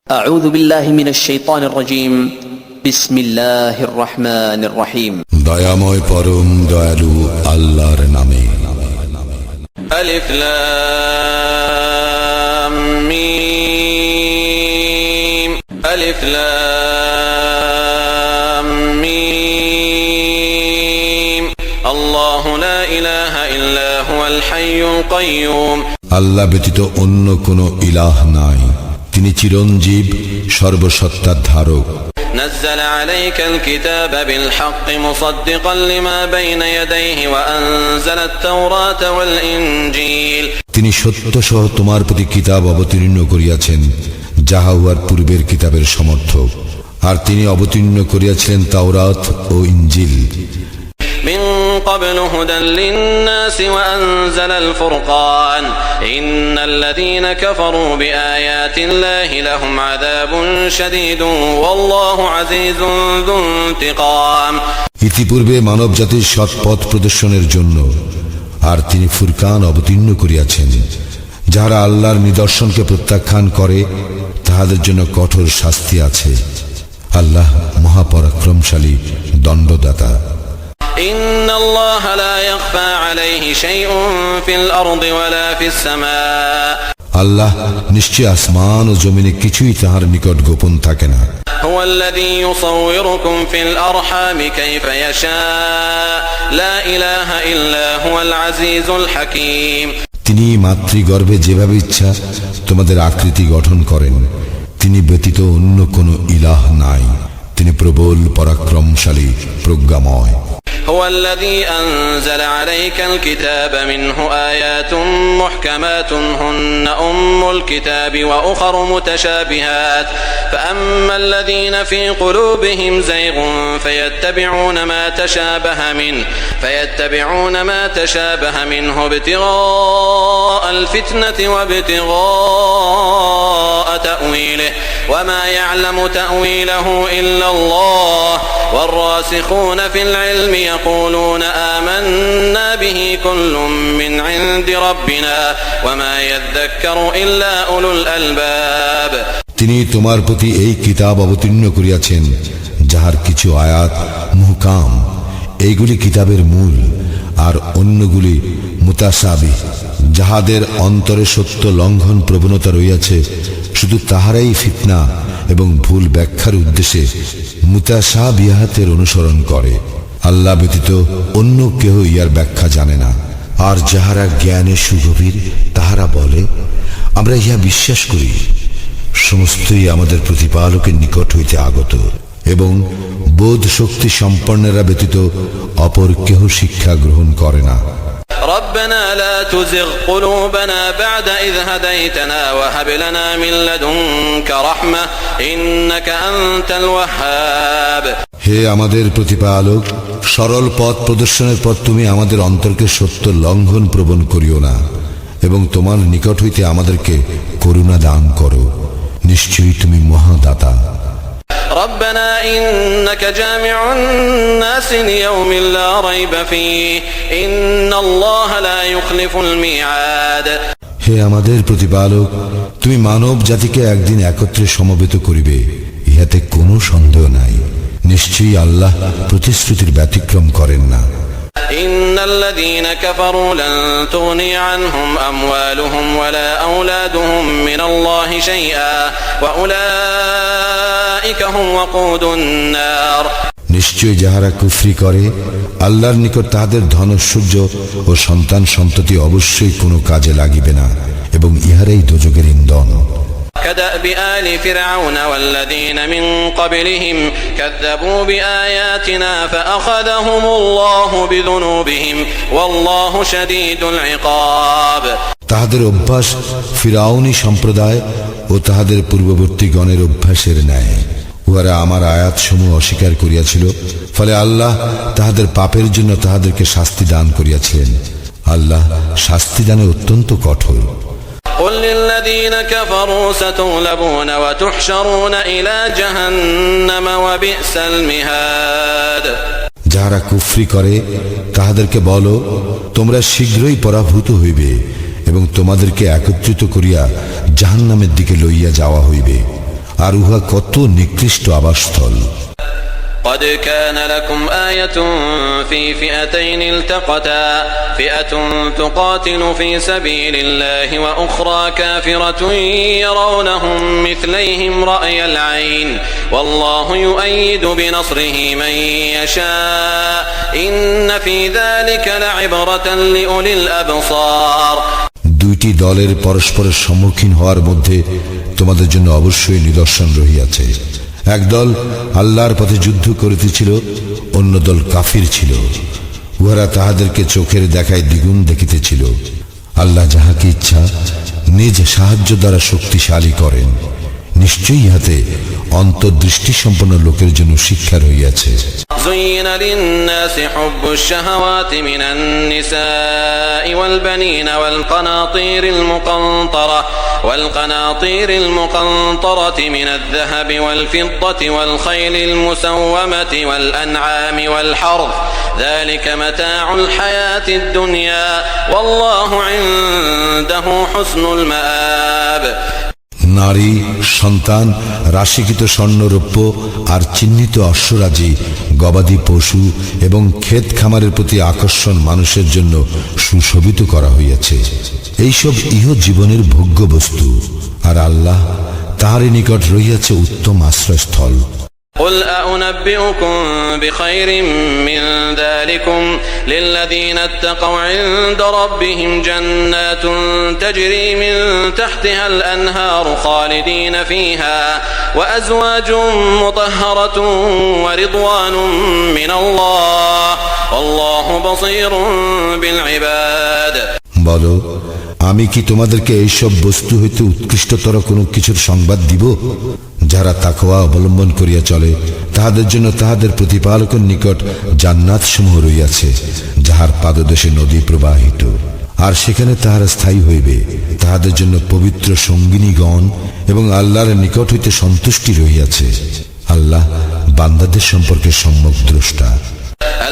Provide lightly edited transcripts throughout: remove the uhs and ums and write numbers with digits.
أعوذ بالله من الشيطان الرجيم بسم الله الرحمن الرحيم দয়াময় পরম দয়ালু আল্লাহর নামে। ألف لام ميم ألف لام ميم الله لا إله إلا هو الحي القيوم আল্লাহ ব্যতীত অন্য কোনো ইলাহ নাই, তিনি চিরঞ্জীব সর্বসত্তার ধারক। نزل عليك الكتاب بالحق مصدقا لما بين يديه وأنزل التوراة والإنجيل তিনি সত্য সহ তোমার প্রতি কিতাব অবতীর্ণ করিয়াছেন, যাহা উহার পূর্বের কিতাবের সমর্থক, আর তিনি অবতীর্ণ করিয়াছিলেন তাওরাত ও ইনজিল। من قبل هدى للناس وأنزل الفرقان إن الذين كفروا بآيات الله لهم عذاب شديد والله عزيز ذو انتقام ইতিপূর্বে মানব জাতির সৎ পথ প্রদর্শনের জন্য আর তিনি ফুরকান অবতীর্ণ করিয়াছেন, যাহারা আল্লাহর নিদর্শনকে প্রত্যাখ্যান করে তাহাদের জন্য কঠোর শাস্তি আছে। আল্লাহ মহাপরাক্রমশালী দণ্ডদাতা। إن الله لا يخفى عليه شيء في الأرض ولا في السماء আল্লাহ নিশ্চয় আসমান ও জমিনে কিছুই তাহার নিকট গোপন থাকে না। هو الذي يصوركم في الأرحام كيف يشاء لا إله إلا هو العزيز الحكيم তিনি মাতৃগর্ভে যেভাবে ইচ্ছা তোমাদের আকৃতি গঠন করেন, তিনি ব্যতীত অন্য কোনো ইলাহ নাই, তিনি প্রবল পরাক্রমশালী প্রজ্ঞাময়। هو الذي أنزل عليك الكتاب منه آيات محكمات هن أم الكتاب وأخر متشابهات فأما الذين في قلوبهم زيغ فيتبعون ما تشابه منه ابتغاء الفتنة وابتغاء تأويله وما يعلم تأويله إلا الله والراسخون في العلم يقولون آمنا به كل من عند ربنا وما يذكر إلا أولو الألباب তিনি তোমার প্রতি এই কিতাব অবতীর্ণ করিয়াছেন, যাহার কিছু আয়াত মুহকাম, এইগুলি কিতাবের মূল, আর অন্যগুলি মুতাশাবিহ, যাহাদের অন্তরে সত্য লঙ্ঘন প্রবণতা রইয়াছে, শুধু তাহারাই ফিতনা এবং ভুল ব্যাখ্যার উদ্দেশ্যে মুতাশাবিহাতের অনুসরণ করে। আল্লাহ ব্যতীত অন্য কেহ ইহার ব্যাখ্যা জানে না। আর যাহারা জ্ঞানে সুগভীর তাহারা বলে, আমরা ইহা বিশ্বাস করি। সমস্তই আমাদের প্রতিপালকের নিকট হইতে আগত, এবং বোধ শক্তি সম্পন্নরা ব্যতীত অপর কেহ শিক্ষা গ্রহণ করে না। ربنا لا تزغ قلوبنا بعد إذ هديتنا وهب لنا من لدنك رحمة إنك أنت الوهاب হে আমাদের প্রতিপালক, সরল পথ প্রদর্শনের পর তুমি আমাদের অন্তরকে সত্য লঙ্ঘন প্রবণ করিও না, এবং তোমার নিকট হইতে আমাদেরকে করুণা দান করো, নিশ্চয়ই তুমি মহাদাতা। ربنا إنك جامع الناس ليوم لا ريب فيه إن الله لا يخلف الميعاد হে আমাদের প্রতিপালক, তুমি মানব জাতিকে একদিন একত্রে সমবেত করিবে, ইহাতে কোনো সন্দেহ নাই। নিশ্চয়ই আল্লাহ প্রতিশ্রুতির ব্যতিক্রম করেন না। إن الذين كفروا لن تغني عنهم أموالهم ولا أولادهم من الله شيئا وأولئك هم وقود النار নিশ্চয় যাহারা কুফরি করে, আল্লাহর নিকট তাহাদের ধনৈশ্বর্য ও সন্তান সন্ততি অবশ্যই কোনো কাজে লাগিবে না, এবং ইহারাই দোজখের ইন্ধন। كدأب آل فرعون والذين من قبلهم كذبوا بآياتنا فأخذهم الله بذنوبهم والله شديد العقاب তাহাদের অভ্যাস ফিরাউনি সম্প্রদায় ও তাহাদের পূর্ববর্তী গণের অভ্যাসের ন্যায়। উহারা আমার আয়াতসমূহ অস্বীকার করিয়াছিল, ফলে আল্লাহ তাহাদের পাপের জন্য তাহাদেরকে শাস্তি দান করিয়াছিলেন। আল্লাহ শাস্তি দানে অত্যন্ত কঠোর। قل للذين كفروا ستغلبون وتحشرون إلى جهنم وبئس المهاد যাহারা কুফরি করে তাহাদেরকে বলো, তোমরা শীঘ্রই পরাভূত হইবে এবং তোমাদেরকে একত্রিত করিয়া জাহান্নামের দিকে লইয়া যাওয়া হইবে, আর উহা কত নিকৃষ্ট আবাসস্থল। قد كان لكم آية في فئتين التقتا فئة تقاتل في سبيل الله وأخرى كافرة يرونهم مثليهم رأي العين والله يؤيد بنصره من يشاء إن في ذلك لعبرة لأولي الأبصار। দুইটি দলের পরস্পরের সম্মুখীন হওয়ার মধ্যে তোমাদের জন্য অবশ্যই নিদর্শন রহিয়াছে। এক দল আল্লাহর পথে যুদ্ধ করিতেছিল, অন্য দল কাফির ছিল। উহারা তাহাদেরকে চোখের দেখায় দ্বিগুণ দেখিতেছিল। আল্লাহ যাহাকে ইচ্ছা নিজ সাহায্য দ্বারা শক্তিশালী করেন। নিশ্চয়ই ইহাতে অন্তর্দৃষ্টি সম্পন্ন লোকের জন্য শিক্ষা রহিয়াছে। زين للناس حب الشهوات من النساء والبنين والقناطير المقنطرة من الذهب والفضة والخيل المسومة والأنعام والحرث ذلك متاع الحياة الدنيا والله عنده حسن المآب। নারী, সন্তান, রাশিকৃত স্বর্ণরৌপ্য আর চিহ্নিত অশ্বরাজি, গবাদি পশু এবং ক্ষেত খামারের প্রতি আকর্ষণ মানুষের জন্য সুশোভিত করা হইয়াছে। এইসব ইহ জীবনের ভোগ্য বস্তু, আর আল্লাহ তাহারই নিকট রহিয়াছে উত্তম আশ্রয়স্থল। قل أنبئكم بخير من ذلكم للذين اتقوا عند ربهم جنات تجري من تحتها الأنهار خالدين فيها وأزواج مطهرة ورضوان من الله والله بصير بالعباد। বলো, আমি কি তোমাদেরকে এইসব বস্তু হইতে উৎকৃষ্টতর কোনো কিছুর সংবাদ দিব? যারা তাকওয়া অবলম্বন করিয়া চলে তাহাদের জন্য তাহাদের প্রতিপালকের নিকট জান্নাত সমূহ রইয়াছে, যাহার পাদদেশে নদী প্রবাহিত, আর সেখানে তাহারা স্থায়ী হইবে। তাহাদের জন্য পবিত্র সঙ্গিনীগণ এবং আল্লাহর নিকট হইতে সন্তুষ্টি রহিয়াছে। আল্লাহ বান্দাদের সম্পর্কে সম্যক দ্রষ্টা।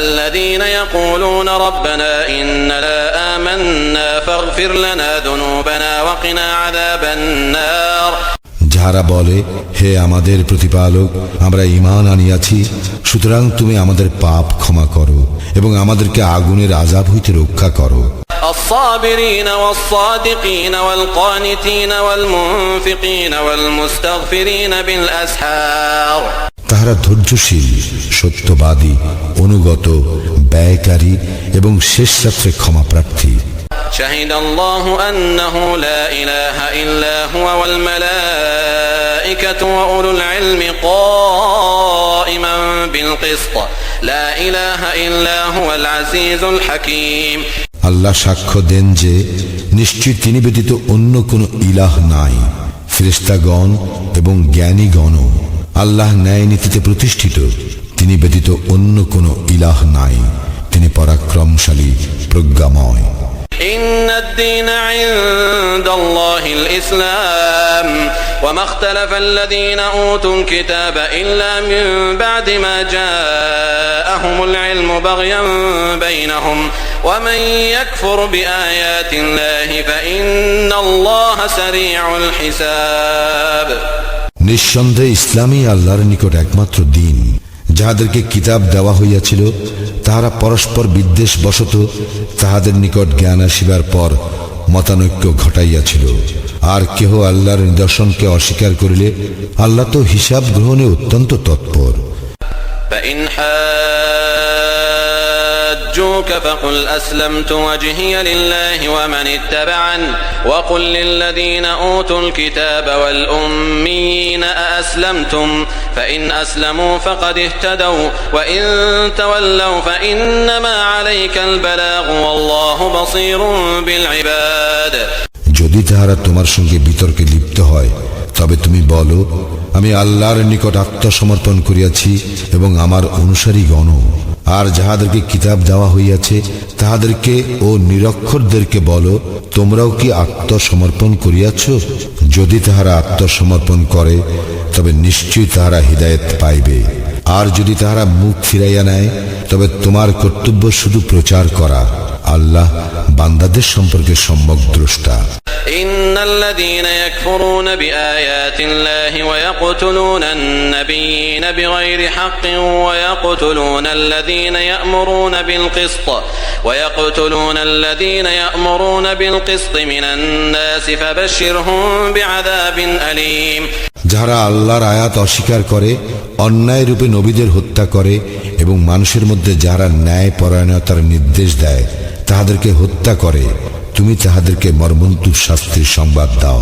الذين يقولون ربنا إننا آمنا فاغفر لنا ذنوبنا وقنا عذاب النار। যাহারা বলে, হে আমাদের প্রতিপালক, আমরা ঈমান আনিয়াছি, সুতরাং তুমি আমাদের পাপ ক্ষমা করো এবং আমাদেরকে আগুনের আযাব হইতে রক্ষা করো। الصابرين والصادقين والقانتين والمنفقين والمستغفرين بالأسحار। তাহারা ধৈর্যশীল, সত্যবাদী, অনুগত, ব্যয়কারী এবং শেষ রাত্রে ক্ষমা প্রার্থী। شهد الله أنه لا إله إلا هو والملائكة وأولو العلم قائما بالقسط لا إله إلا هو العزيز الحكيم। আল্লাহ সাক্ষ্য দেন যে নিশ্চয় তিনি ব্যতীত অন্য কোনো ইলাহ নাই। ফেরেশতাগণ এবং জ্ঞানীগণও আল্লাহ ন্যায় নীতিতে প্রতিষ্ঠিত। তিনি ব্যতীত অন্য কোনো ইলাহ নাই। তিনি পরাক্রমশালী, প্রজ্ঞাময়। إن الدين عند الله الإسلام وما اختلف الذين أوتوا الكتاب إلا من بعد ما جاءهم العلم بغيا بينهم ومن يكفر بآيات الله فإن الله سريع الحساب। নিঃসন্দেহে ইসলামই আল্লাহর নিকট একমাত্র দিন। যাহাদেরকে কিতাব দেওয়া হইয়াছিল তাহারা পরস্পর বিদ্বেষ বশত তাহাদের নিকট জ্ঞান আসিবার পর মতানৈক্য ঘটাইয়াছিল। আর কেহ আল্লাহর নিদর্শনকে অস্বীকার করিলে আল্লাহ তো হিসাব গ্রহণে অত্যন্ত তৎপর। فإن حاجوك فقل أسلمت وجهي لله ومن اتبعني وقل للذين أوتوا الكتاب والأميين أأسلمتم فإن أسلموا فقد اهتدوا وإن تولوا فإنما عليك البلاغ والله بصير بالعباد। যদি তাহারা তোমার সঙ্গে বিতর্কে লিপ্ত হয় তবে তুমি বলো, আমি আল্লাহর নিকট আত্মসমর্পণ করিয়াছি এবং আমার অনুসারীগণ। আর যাহাদেরকে কিতাব দেওয়া হইয়াছে তাহাদেরকে ও নিরক্ষরদেরকে বলো, তোমরাও কি আত্মসমর্পণ করিয়াছ? যদি তাহারা আত্মসমর্পণ করে তবে নিশ্চয়ই তাহারা হিদায়াত পাইবে। আর যদি তাহারা মুখ ফিরাইয়া নেয় তবে তোমার কর্তব্য শুধু প্রচার করা। আল্লাহ বান্দাদের সম্পর্কে সম্যক দ্রষ্টা। الذين يكفرون بآيات الله ويقتلون النبيين بغير حق ويقتلون الذين يأمرون بالقسط من الناس فبشرهم بعذاب أليم যারা আল্লাহর আয়াত অস্বীকার করে, অন্যায় রূপে নবীদের হত্যা করে এবং মানুষের মধ্যে যারা ন্যায় পরায়ণতার নির্দেশ দেয় তাহাদেরকে হত্যা করে, তুমি তাহাদেরকে মর্মন্তুদ শাস্তির সংবাদ দাও।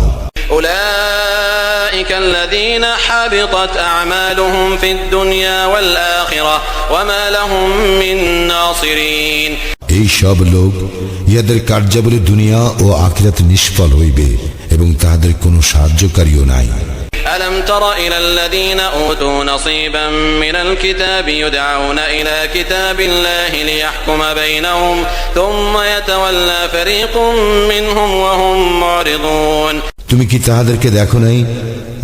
أولئك الذين حبطت أعمالهم في الدنيا والآخرة وما لهم من ناصرين এই সব লোক ইহাদের কার্যাবলী দুনিয়া ও আখিরাতে নিষ্ফল হইবে এবং তাহাদের কোনো সাহায্যকারীও নাই। ألم تر إلى الذين أوتوا نصيبا من الكتاب يدعون إلى كتاب الله ليحكم بينهم ثم يتولى فريق منهم وهم معرضون তুমি কি তাহাদেরকে দেখো নাই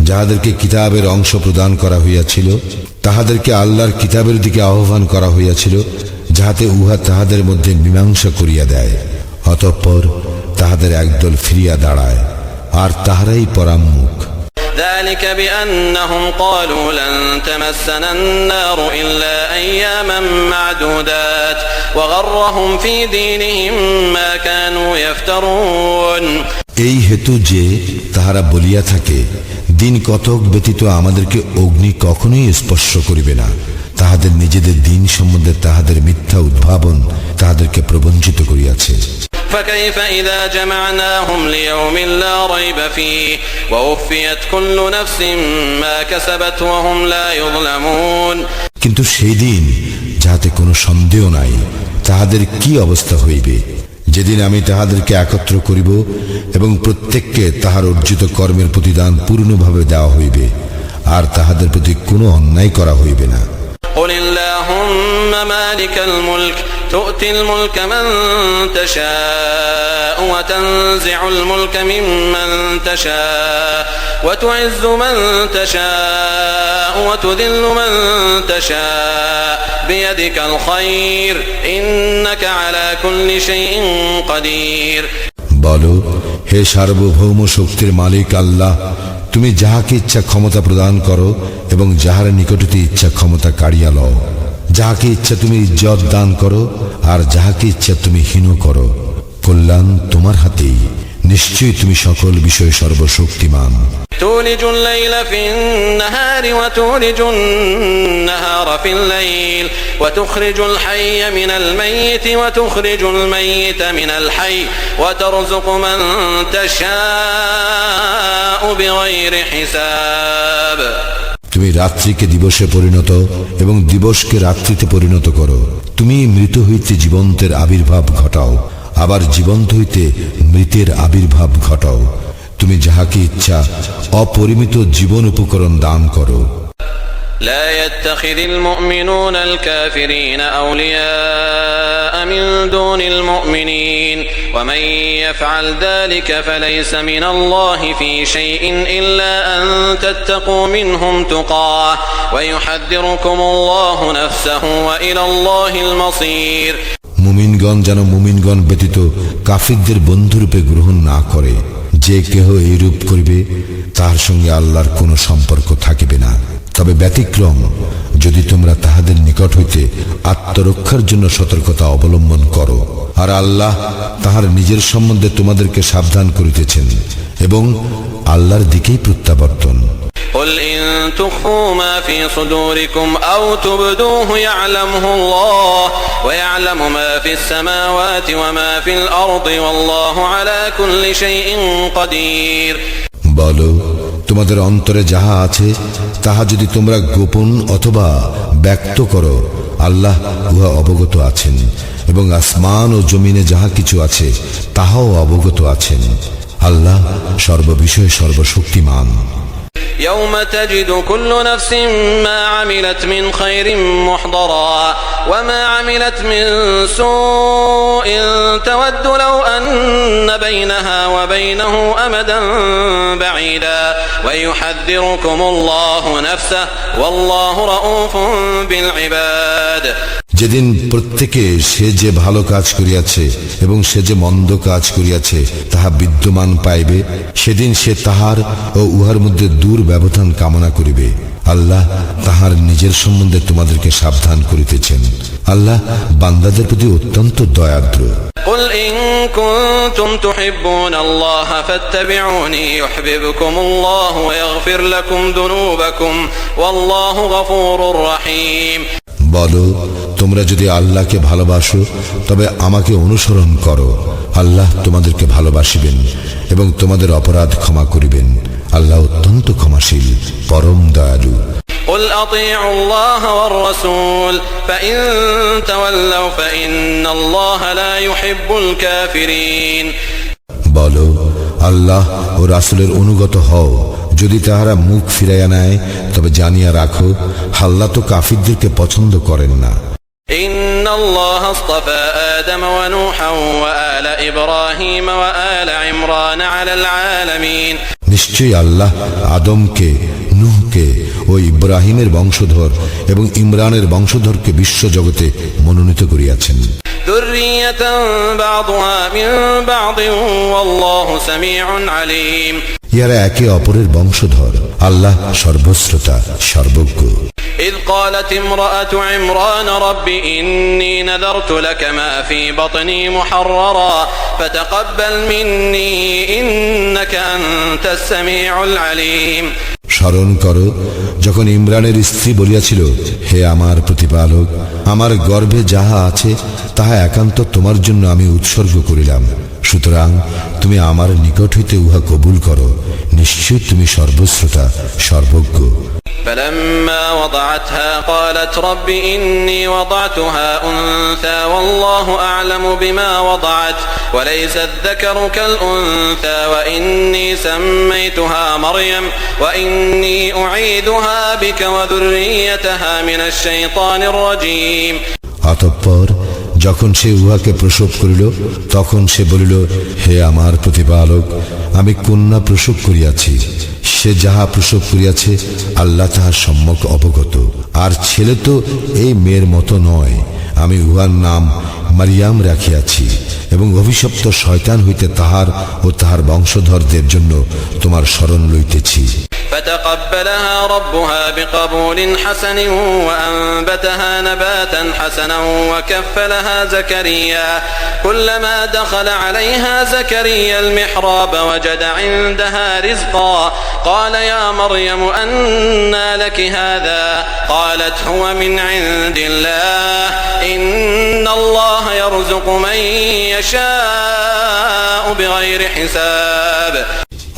যাহাদেরকে কিতাবের অংশ প্রদান করা হইয়াছিল, তাহাদেরকে আল্লাহর কিতাবের দিকে আহ্বান করা হইয়াছিল যাহাতে উহা তাহাদের মধ্যে মীমাংসা করিয়া দেয়, অতঃপর তাহাদের একদল ফিরিয়া দাঁড়ায় আর তাহারাই পরাম্মুখ। ذلك بأنهم قالوا لن تمسنا النار إلا أياما معدودات وغرهم في دينهم ما كانوا يفترون এই হেতু যে তাহারা বলিয়া থাকে, দিন কতক ব্যতীত আমাদেরকে অগ্নি কখনোই স্পর্শ করিবে না, তাহাদের নিজেদের দিন সম্বন্ধে তাহাদের মিথ্যা উদ্ভাবন তাহাদেরকে প্রবঞ্চিত করিয়াছে। فكيف إذا جمعناهم ليوم لا ريب فيه ووفيت كل نفس ما كسبت وهم لا يظلمون কিন্তু সেই দিন যাহাতে কোনো সন্দেহ নাই, তাহাদের কি অবস্থা হইবে যেদিন আমি তাহাদেরকে একত্র করিব এবং প্রত্যেককে তাহার অর্জিত কর্মের প্রতিদান পূর্ণভাবে দেওয়া হইবে আর তাহাদের প্রতি কোনো অন্যায় করা হইবে না। قل اللهم مالك الملك تؤتي الملك من تشاء وتنزع الملك ممن تشاء وتعز من تشاء وتذل من تشاء بيدك الخير إنك على كل شيء قدير বলো, হে সার্বভৌম শক্তির মালিক আল্লাহ, তুমি যাহাকে ইচ্ছা ক্ষমতা প্রদান করো এবং যাহার নিকটতে ইচ্ছা ক্ষমতা কাড়িয়া লও, যাহাকে ইচ্ছা তুমি ইজ্জত দান করো আর যাহাকে ইচ্ছা তুমি হীন করো, কল্যাণ তোমার হাতেই, নিশ্চয়ই তুমি সকল বিষয়ে সর্বশক্তিমান। تولج الليل في النهار وتولج النهار في الليل وتخرج الحي من الميت وتخرج الميت من الحي وترزق من تشاء بغير حساب তুমি রাত্রিকে দিবসে পরিণত এবং দিবসকে রাত্রিতে পরিণত করো, তুমি মৃত হইতে জীবন্তের আবির্ভাব ঘটাও আবার জীবন্ত হইতে মৃতের আবির্ভাব ঘটাও, তুমি যাহাকে ইচ্ছা অপরিমিত জীবন উপকরণ দান করো। لا يتخذ المؤمنون الكافرين أولياء من دون المؤمنين ومن يفعل ذلك فليس من الله في شيء إلا أن تتقوا منهم تقاه ويحذركم الله نفسه وإلى الله المصير মুমিনগণ যেন মুমিনগণ ব্যতীত কাফিরদের বন্ধুরূপে গ্রহণ না করে, যে কেহ এইরূপ করিবে তার সঙ্গে আল্লাহর কোনো সম্পর্ক থাকিবে না, তবে ব্যতিক্রম যদি তোমরা তাহাদের নিকট হইতে আত্মরক্ষার জন্য সতর্কতা অবলম্বন করো, আর আল্লাহ তাহার নিজের সম্বন্ধে তোমাদেরকে সাবধান করিতেছেন এবং আল্লাহর দিকেই প্রত্যাবর্তন। قل إن تخفوا ما في صدوركم أو تبدوه يعلمه الله ويعلم ما في السماوات وما في الأرض والله على كل شيء قدير বলো, তোমাদের অন্তরে যাহা আছে তাহা যদি তোমরা গোপন অথবা ব্যক্ত করো, আল্লাহ উহা অবগত আছেন এবং আসমান ও জমিনে যাহা কিছু আছে তাহাও অবগত আছেন। আল্লাহ সর্ববিষয়ে সর্বশক্তিমান। يوم تجد كل نفس ما عملت من خير محضرا وما عملت من سوء تود لو أن بينها وبينه أمدا بعيدا ويحذركم الله نفسه والله رؤوف بالعباد যেদিন প্রত্যেকে সে যে ভালো কাজ করিয়াছে এবং সে যে মন্দ কাজ করিয়াছে তাহা বিদ্যমান পাইবে, সেদিন সে তাহার ও উহার মধ্যে দূর ব্যবধান কামনা করিবে। আল্লাহ তাহার নিজের সম্বন্ধে তোমাদেরকে সাবধান করিতেছেন। আল্লাহ বান্দাদের প্রতি অত্যন্ত দয়াদ্র। قل إن كنتم تحبون الله فاتبعوني يحببكم الله ويغفر لكم ذنوبكم والله غفور رحيم। বলো, তোমরা যদি আল্লাহকে ভালোবাসো তবে আমাকে অনুসরণ করো, আল্লাহ তোমাদেরকে ভালোবাসিবেন এবং তোমাদের অপরাধ ক্ষমা করিবেন। আল্লাহ অত্যন্ত ক্ষমাশীল, পরম দয়ালু। قل أطيعوا الله والرسول فإن تولوا فإن الله لا يحب الكافرين। বলো, আল্লাহ ও রাসূলের অনুগত হও, যদি তাহারা মুখ ফিরাইয়া নেয় তবে জানিয়া রাখো, আল্লাহ তো কাফিরদেরকে পছন্দ করেন না। إن الله اصطفى آدم ونوحا وآل إبراهيم وآل عمران على العالمين। নিশ্চয়ই আল্লাহ আদমকে, নূহকে ও ইব্রাহিমের বংশধর এবং ইমরানের বংশধরকে বিশ্ব জগতে মনোনীত করিয়াছেন। ذرية بعضها من بعض والله سميع عليم। ইহারা একে অপরের বংশধর, আল্লাহ সর্বশ্রোতা, সর্বজ্ঞ। إذ قالت امرأة عمران رب إني نذرت لك ما في بطني محررا فتقبل مني إنك أنت السميع العليم। স্মরণ করো, যখন ইমরানের স্ত্রী বলিয়াছিল, হে আমার প্রতিপালক, আমার গর্ভে যাহা আছে তাহা একান্ত তোমার জন্য আমি উৎসর্গ করিলাম, সুতরাং তুমি আমার নিকট হইতে উহা কবুল করো, নিশ্চয় তুমি সর্বশ্রোতা, সর্বজ্ঞ। فلما وضعتها قالت رب إني وضعتها أنثى والله أعلم بما وضعت وليس الذكر كالأنثى وإني سميتها مريم وإني أعيذها بك وذريتها من الشيطان الرجيم। অতঃপর যখন সে উহাকে প্রসব করিল তখন সে বলিল, হে আমার প্রতিপালক, আমি কন্যা প্রসব করিয়াছি, সে যাহা প্রসব করিয়াছে আল্লাহ তাহার সম্যক অবগত, আর ছেলে তো এই মেয়ের মতো নয়, আমি উহার নাম মারিয়াম রাখিয়াছি এবং অভিশপ্ত শয়তান হইতে তাহার ও তাহার বংশধরদের জন্য তোমার শরণ লইতেছি। فتقبلها ربها بقبول حسن وأنبتها نباتا حسنا وكفلها زكريا كلما دخل عليها زكريا المحراب وجد عندها رزقا قال يا مريم أنى لك هذا قالت هو من عند الله إن الله يرزق من يشاء بغير حساب।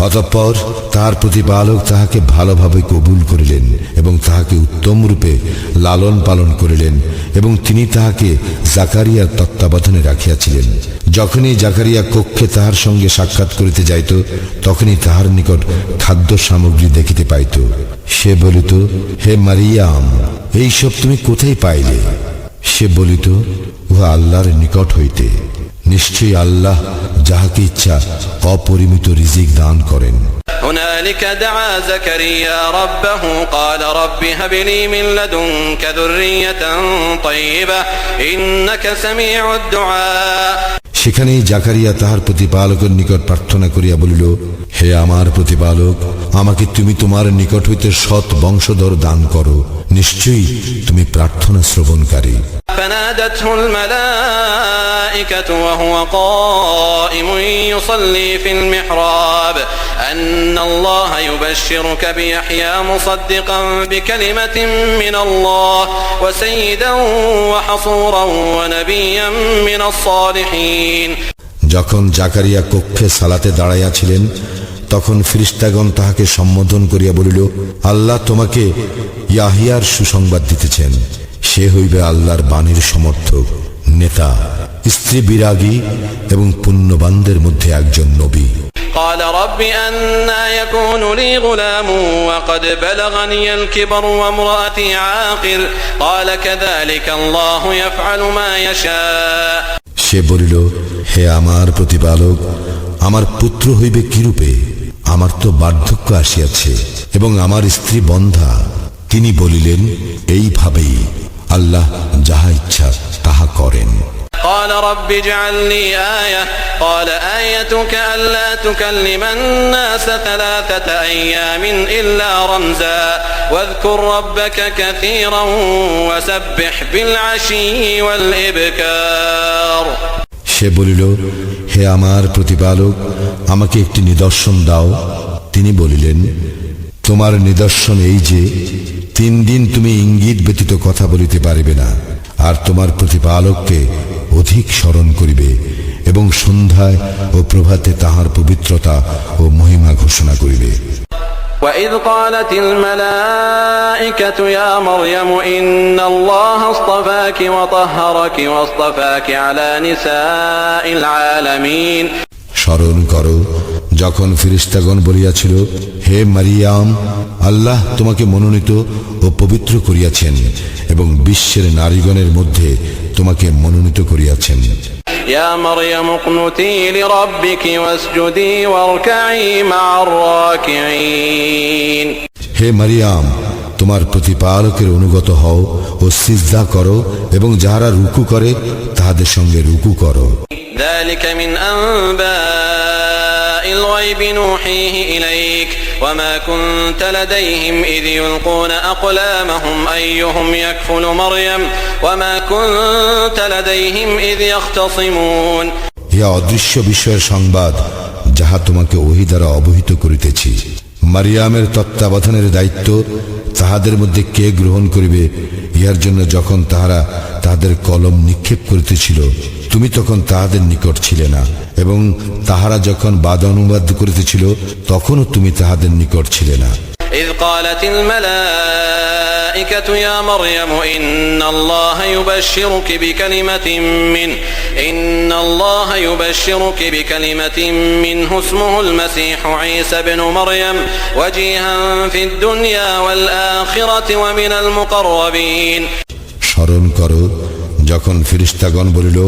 অতঃপর তাহার প্রতিপালক তাহাকে ভালোভাবে কবুল করিলেন এবং তাহাকে উত্তম রূপে লালন পালন করিলেন এবং তিনি তাহাকে জাকারিয়ার তত্ত্বাবধানে রাখিয়াছিলেন। যখনই জাকারিয়া কক্ষে তাহার সঙ্গে সাক্ষাৎ করিতে যাইত তখনই তাহার নিকট খাদ্য সামগ্রী দেখিতে পাইত। সে বলিত, হে মারিয়াম, এইসব তুমি কোথায় পাইলে? সে বলিত, উহা আল্লাহর নিকট হইতে, নিশ্চয়ই আল্লাহ যাহাকে ইচ্ছা অপরিমিত রিজিক দান করেন। هنالك دعا زكريا ربه قال رب هب لي من لدنك ذرية طيبة إنك سميع الدعاء। সেখানেই জাকারিয়া তাহার প্রতিপালকের নিকট প্রার্থনা করিয়া বলিল, হে আমার প্রতিপালক, আমাকে তুমি তোমার নিকট হইতে সৎ বংশধর দান করো, নিশ্চয়ই তুমি প্রার্থনা শ্রবণকারী। فنادته الملائكة وهو قائم يصلي في المحراب أن الله يبشرك بيحيى مصدقا بكلمة من الله وسيدا وحصورا ونبيا من الصالحين। যখন জাকারিয়া কক্ষে সালাতে দাঁড়াইয়াছিলেন তখন ফেরেশতাগণ তাহাকে সম্বোধন করিয়া বলিল, আল্লাহ তোমাকে ইয়াহিয়ার সুসংবাদ দিতেছেন, সে হইবে আল্লাহর বাণীর সমর্থক, নেতা, স্ত্রী বিরাগী এবং পুণ্যবানদের মধ্যে একজন নবী। قال رب أنى يكون لي غلام وقد بلغني الكبر وامرأتي عاقر قال كذلك الله يفعل ما يشاء। সে বলিল, হে আমার প্রতিপালক, আমার পুত্র হইবে কিরূপে? আমার তো বার্ধক্য আসিয়াছে এবং আমার স্ত্রী বন্ধা। তিনি বলিলেন, এইভাবেই আল্লাহ যাহা ইচ্ছা তাহা করেন। قال رب اجعل لي آية قال آيتك ألا تكلم الناس 3 أيام إلا رمزا واذكر ربك كثيرا وسبح بالعشي والإبكار। সে বলিল, হে আমার প্রতিপালক, আমাকে একটি নিদর্শন দাও। তিনি বলিলেন, তোমার নিদর্শন এই যে 3 দিন তুমি ইঙ্গিত ব্যতীত কথা বলিতে পারিবে না, আর তোমার প্রতিপালককে অধিক স্মরণ করিবে এবং সন্ধ্যায় ও প্রভাতে তাহার পবিত্রতা ও মহিমা ঘোষণা করিবে। وَإِذْ قَالَتِ الْمَلَائِكَةُ يَا مَرْيَمُ إِنَّ اللَّهَ اصْطَفَاكِ وَطَهَّرَكِ وَاصْطَفَاكِ عَلَى نِسَاءِ الْعَالَمِينَ। স্মরণ করো যখন ফেরেশতাগণ বলিয়াছিল, হে মারিয়াম, আল্লাহ তোমাকে মনোনীত ও পবিত্র করিয়াছেন এবং বিশ্বের নারীগণের মধ্যে তোমাকে মনোনীত করিয়াছেন। يا مريم اقنتي لربك واسجدي واركعي مع الراكعين। হে মারিয়াম, তোমার প্রতিপালকের অনুগত হও ও সিজদা করো এবং যাহারা রুকু করে তাহাদের সঙ্গে রুকু করো। ذلك من أنباء الغيب نوحيه إليك وما كنت لديهم إذ يلقون أقلامهم أيهم يكفل مريم وما كنت لديهم إذ يختصمون। ইহা অদৃশ্য বিষয়ের সংবাদ যাহা তোমাকে ওহী দ্বারা অবহিত করিতেছি। মারিয়ামের তত্ত্বাবধানের দায়িত্ব তাহাদের মধ্যে কে গ্রহণ করিবে, ইহার জন্য যখন তাহারা তাহাদের কলম নিক্ষেপ করিতেছিল তুমি তখন তাহাদের নিকট ছিলে না, এবং তাহারা যখন বাদ অনুবাদ করিতেছিল তখনও তুমি তাহাদের নিকট ছিলে না। إذ قالت الملائكة يا مريم إن الله يبشرك بكلمة منه اسمه المسيح عيسى بن مريم وجيها في الدنيا والآخرة ومن المقربين। স্মরণ করো যখন ফেরেশতাগণ বলিল,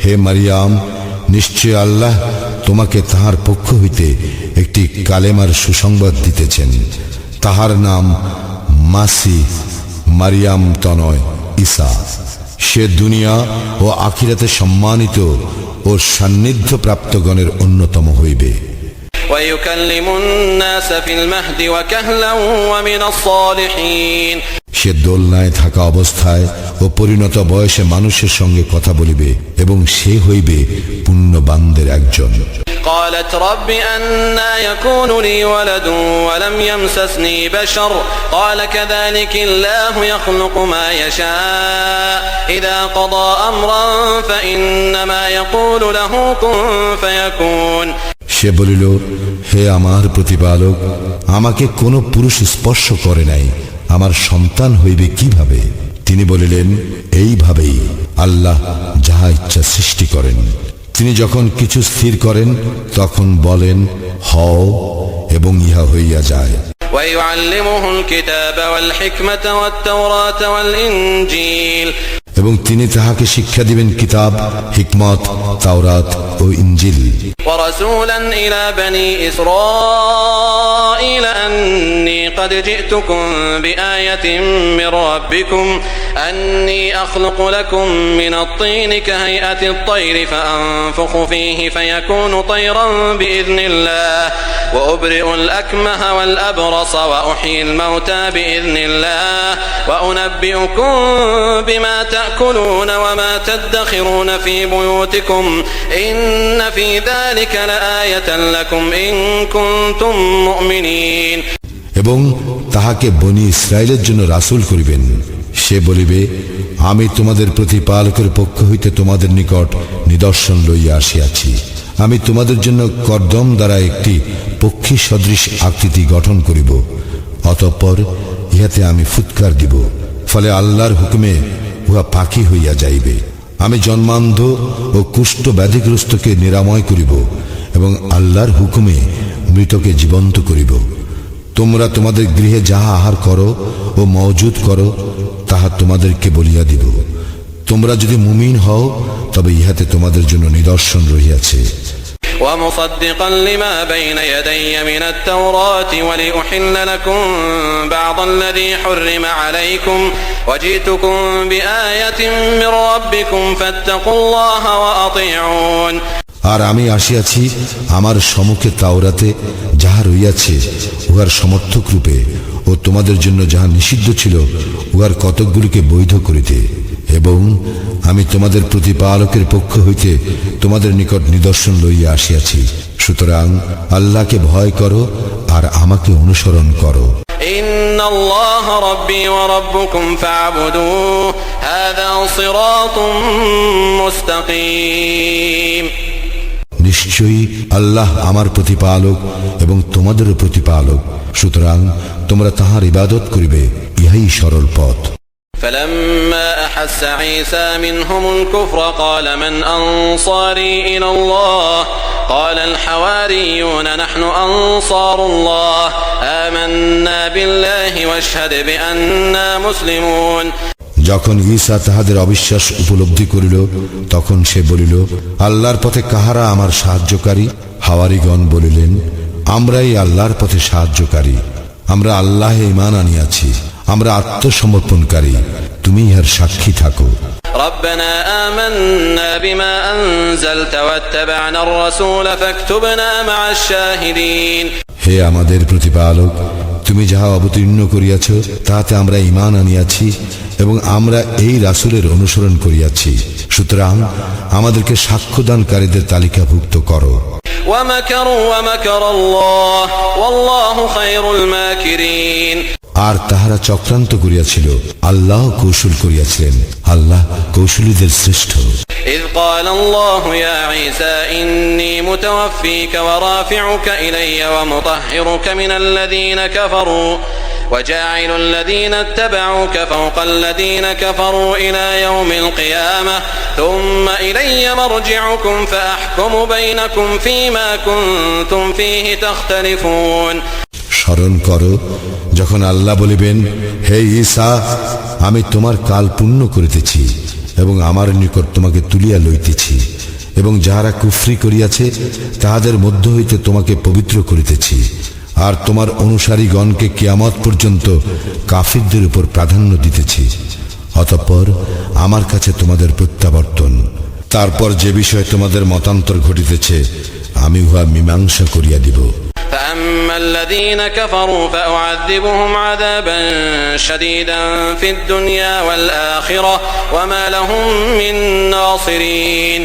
হে মারিয়াম, নিশ্চয় আল্লাহ তোমাকে তাহার পক্ষ হইতে একটি কালেমার সুসংবাদ দিতেছেন। তাহার নাম মাসিহ, মারিয়াম তনয় ঈসা। সে দুনিয়া ও আখিরাতে সম্মানিত ও সান্নিধ্য প্রাপ্তগণের অন্যতম হইবে। ويكلم الناس في المهد وكهلا ومن الصالحين। সে দোলনায় থাকা অবস্থায় ও পরিণত বয়সে মানুষের সঙ্গে কথা বলিবে এবং সে হইবে পুণ্যবানদের একজন। قالت رب أنى يكون لي ولد ولم يمسسني بشر قال كذلك الله يخلق ما يشاء إذا قضى أمرا فإنما يقول له كن فيكون। সে বলিল, হে আমার প্রতিপালক, আমাকে কোনো পুরুষ স্পর্শ করে নাই, আমার সন্তান হইবে কিভাবে? তিনি বলিলেন, এইভাবেই আল্লাহ যাহা ইচ্ছা সৃষ্টি করেন। তিনি যখন কিছু স্থির করেন তখন বলেন হও, এবং ইহা হইয়া যায়। ويعلمه الكتاب والحكمة والتوراة والإنجيل। এবং তিনি তাহাকে শিক্ষা দিবেন কিতাব, হিকমত, তাওরাত ও ইনজিল। ورسولا إلى بني إسرائيل أني قد جئتكم بآية من ربكم أني أخلق لكم من الطين كهيئة الطير فأنفخ فيه فيكون طيرا بإذن الله وأبرئ الأكمه والأبرص وأحيي الموتى بإذن الله وأنبئكم بما تأكلون وما تدخرون في بيوتكم إن في ذلك لآية لكم إن كنتم مؤمنين। এবং তাহাকে বনি ইসরায়েলের জন্য রাসূল করিবেন। সে বলিবে, আমি তোমাদের প্রতিপালকের পক্ষ হইতে তোমাদের নিকট নিদর্শন লইয়া আসিয়াছি। আমি তোমাদের জন্য কর্দম দ্বারা একটি পক্ষী সদৃশ আকৃতি গঠন করিব, অতঃপর ইহাতে আমি ফুৎকার দিব, ফলে আল্লাহর হুকুমে উহা পাখি হইয়া যাইবে। আমি জন্মান্ধ ও কুষ্ঠ ব্যাধিগ্রস্তকে নিরাময় করিব এবং আল্লাহর হুকুমে মৃতকে জীবন্ত করিব। তোমরা তোমাদের গৃহে যাহা আহার করো ও মওজুদ করো তাহা তোমাদেরকে বলিয়া দিব। তোমরা যদি মুমিন হও তবে ইহাতে তোমাদের জন্য নিদর্শন রহিয়াছে। ومصدقا لما بين يدي من التوراة ولأحل لكم بعض الذي حرم عليكم وجئتكم بآية من ربكم فاتقوا الله وأطيعون আর আমি আসিয়াছি আমার সম্মুখে তাওরাতে যাহা রইয়াছে উহার সমর্থক রূপে ও তোমাদের জন্য যাহা নিষিদ্ধ ছিল উহার কতকগুলিকে বৈধ করিতে, এবং আমি তোমাদের প্রতিপালকের পক্ষ হইতে তোমাদের নিকট নিদর্শন লইয়া আসিয়াছি। সুতরাং আল্লাহকে ভয় করো আর আমাকে অনুসরণ করো। ইন্নাল্লাহ রাব্বী ওয়া রাব্বুকুম ফা'বুদুহু হাযা সিরাতুম মুস্তাকিম। নিশ্চয়ই আল্লাহ আমার প্রতিপালক এবং তোমাদেরও প্রতিপালক, সুতরাং তোমরা তাহার ইবাদত করিবে, ইহাই সরল পথ। فلما أحس عيسى منهم الكفر قال من أنصاري إلى الله قال الحواريون نحن أنصار الله آمنا بالله واشهد بأننا مسلمون যখন ঈসা তাহাদের অবিশ্বাস উপলব্ধি করিল তখন সে বলিল, আল্লাহর পথে কাহারা আমার সাহায্যকারী? হাওয়ারীগণ বলিলেন, আমরাই আল্লাহর পথে সাহায্যকারী, আমরা আল্লাহে ঈমান আনিয়াছি, আমরা আত্মসমর্পণকারী, তুমি ইহার সাক্ষী থাকো। ربنا آمنا بما أنزلت واتبعنا الرسول فاكتبنا مع الشاهدين হে আমাদের প্রতিপালক, তুমি যাহা অবতীর্ণ করিয়াছ তাহাতে আমরা ঈমান আনিয়াছি এবং আমরা এই রাসূলের অনুসরণ করিয়াছি, সুতরাং আমাদেরকে সাক্ষ্যদানকারীদের তালিকাভুক্ত করো। ومكروا ومكر الله والله خير الماكرين আর তাহারা চক্রান্ত করিয়াছিল, আল্লাহ কৌশল করিয়াছিলেন, আল্লাহ কৌশলীদের শ্রেষ্ঠ। إذ قال الله يا عيسى إني متوفيك ورافعك إلي ومطهرك من الذين كفروا وجاعل الذين اتبعوك فوق الذين كفروا إلى يوم القيامة ثم إلي مرجعكم فأحكم بينكم فيما كنتم فيه تختلفون স্মরণ করো যখন আল্লাহ বলিবেন, হে ঈসা, আমি তোমার কাল পূর্ণ করিতেছি এবং আমার নিকট তোমাকে তুলিয়া লইতেছি, এবং যাহারা কুফরি করিয়াছে তাহাদের মধ্য হইতে তোমাকে পবিত্র করিতেছি, আর তোমার অনুসারীগণকে কিয়ামত পর্যন্ত কাফিরদের উপর প্রাধান্য দিতেছি। অতঃপর আমার কাছে তোমাদের প্রত্যাবর্তন, তারপর যে বিষয়ে তোমাদের মতান্তর ঘটিতেছে আমি উহা মীমাংসা করিয়া দিব। فأما الذين كفروا فأعذبهم عذابا شديدا في الدنيا والآخرة وما لهم من ناصرين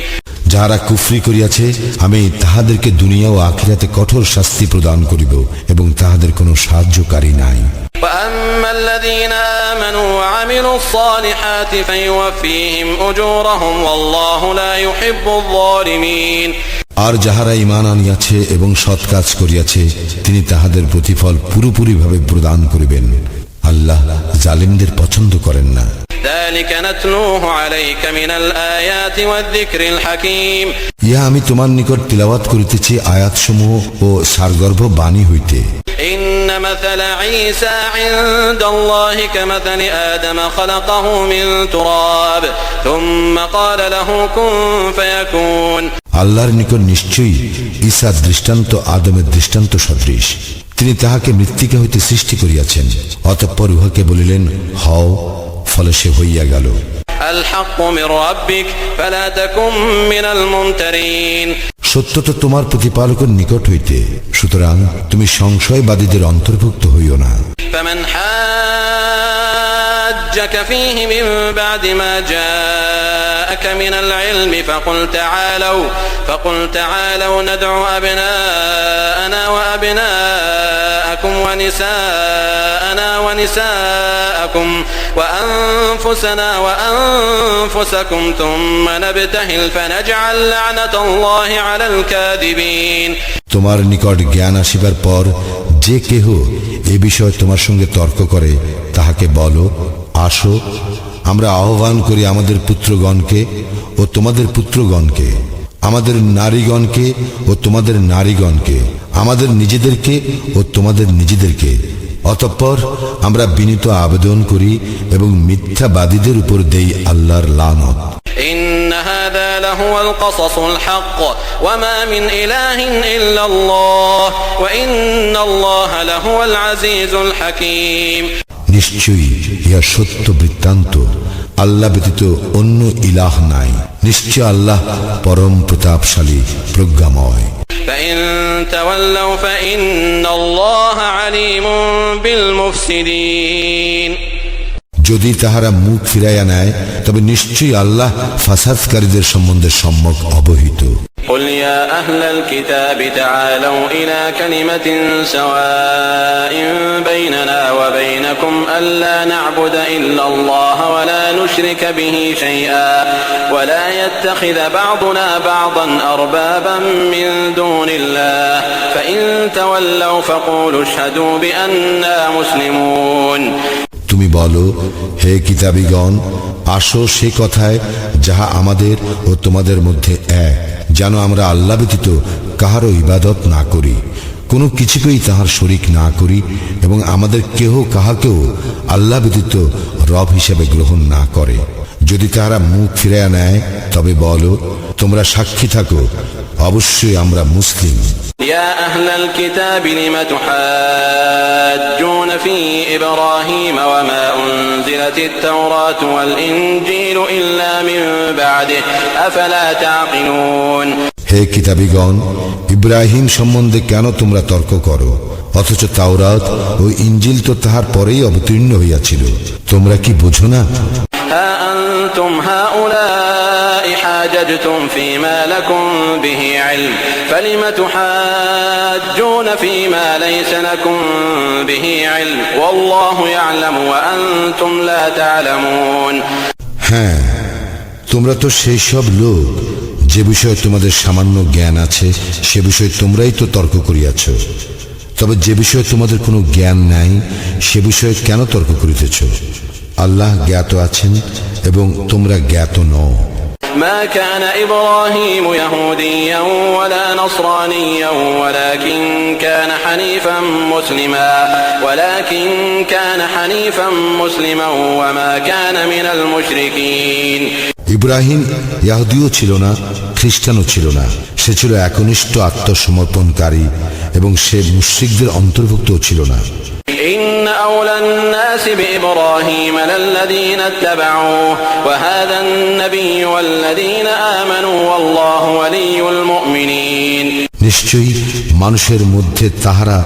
যাহারা কুফরি করিয়াছে আমি তাহাদেরকে দুনিয়া ও আখিরাতে কঠোর শাস্তি প্রদান করিব এবং তাহাদের কোনো সাহায্যকারী নাই। وأما الذين آمنوا وعملوا الصالحات فيوفيهم أجورهم والله لا يحب الظالمين আর যাহারা ঈমান আনিয়াছে এবং সৎ কাজ করিয়াছে তিনি তাহাদের প্রতিফল পুরোপুরিভাবে প্রদান করিবেন, আল্লাহ জালিমদের পছন্দ করেন না। ذلك نتلوه عليك من الآيات والذكر الحكيم ইহা আমি তোমার নিকট তিলাওয়াত করিতেছি আয়াতসমূহ ও সারগর্ভ বাণী হইতে। إن مثل عيسى عند الله كمثل آدم خلقه من تراب ثم قال له كن فيكون আল্লাহর নিকট নিশ্চয়ই ঈসা দৃষ্টান্ত আদমের দৃষ্টান্ত সদৃশ, তিনি তাহাকে মৃত্তিকা হইতে সৃষ্টি করিয়াছেন, অতঃপর উহাকে বলিলেন হও, ফলে সে হইয়া গেল। الحق من ربك فلا تكن من الممترين সত্য তো তোমার প্রতিপালকের নিকট হইতে, সুতরাং তুমি সংশয়বাদীদের অন্তর্ভুক্ত হইও না। فمن حاجك فيه من بعد ما جاءك من العلم فقل تعالوا ندع أبناءنا وأبناءكم ونساءنا ونساءكم وأنفسنا وأنفسكم ثم نبتهل فنجعل لعنة الله على الكاذبين তোমার নিকট জ্ঞান আসিবার পর যে কেহ এ বিষয়ে তোমার সঙ্গে তর্ক করে তাহাকে বলো, আসো, আমরা আহ্বান করি আমাদের পুত্রগণকে ও তোমাদের পুত্রগণকে, আমাদের নারীগণকে ও তোমাদের নারীগণকে, আমাদের নিজেদেরকে ও তোমাদের নিজেদেরকে, অতঃপর আমরা বিনীত আবেদন করি এবং মিথ্যাবাদীদের উপর দেই আল্লাহর লানত। إن هذا لهو القصص الحق وما من إله إلا الله وإن الله لهو العزيز الحكيم নিশ্চয়ই ইহা সত্য বৃত্তান্ত। আল্লাহ ব্যতীত অন্য ইলাহ নাই। নিশ্চয় আল্লাহ পরম প্রতাপশালী, প্রজ্ঞাময়। فإن تولوا فإن الله عليم بالمفسدين। যদি তাহারা মুখ ফিরাইয়া নেয় তবে নিশ্চয়ই আল্লাহ ফাসাদকারীদের সম্বন্ধে সম্যক অবহিত। قل يا أهل الكتاب تعالوا إلى كلمة سواء بيننا وبينكم ألا نعبد إلا الله ولا نشرك به شيئا ولا يتخذ بعضنا بعضا أربابا من دون الله فإن تولوا فقولوا اشهدوا بأننا مسلمون। তুমি বলো, হে কিতাবীগণ, আসো সে কথায় যাহা আমাদের ও তোমাদের মধ্যে এক, যেন আমরা আল্লাহ ব্যতীত কাহারও ইবাদত না করি, কোনো কিছুকেই তাহার শরীক না করি এবং আমাদের কেহ কাহাকেও আল্লাহ ব্যতীত রব হিসেবে গ্রহণ না করে। যদি তাহারা মুখ ফিরাইয়া নেয় তবে বলো, তোমরা সাক্ষী থাকো, অবশ্যই আমরা মুসলিম। يا أهل الكتاب لم تحاجون في إبراهيم وما أنزلت التوراة والإنجيل إلا من بعده أفلا تعقلون। হে কিতাবীগণ, ইব্রাহিম সম্বন্ধে কেন তোমরা তর্ক করো, অথচ তাওরাত ও ইনজিল তো তাহার পরেই অবতীর্ণ হইয়াছিল, তোমরা কি বুঝো না? ها أنتم هؤلاء حاججتم فيما لكم به علم فلم تحاجون فيما ليس لكم به علم والله يعلم وأنتم لا تعلمون। হ্যাঁ, তোমরা তো সেই সব লোক যে বিষয়ে তোমাদের সামান্য জ্ঞান আছে সে বিষয়ে তোমরাই তো তর্ক করিয়াছ, তবে যে বিষয়ে তোমাদের কোনো জ্ঞান নাই সে বিষয়ে কেন তর্ক করিতেছ? আল্লাহ জ্ঞাত আছেন এবং তোমরা জ্ঞাত নও। ما كان إبراهيم يهوديا ولا نصرانيا ولكن كان حنيفا مسلما وما كان من المشركين। ইব্রাহিম ইহুদিও ছিল না, খ্রিস্টানও ছিল না, সে ছিল একনিষ্ঠ আত্মসমর্পণকারী এবং সে মুশরিকদের অন্তর্ভুক্তও ছিল না। إن أولى الناس بإبراهيم للذين اتبعوه وهذا النبي والذين آمنوا والله ولي المؤمنين। নিশ্চয়ই মানুষের মধ্যে তাহারা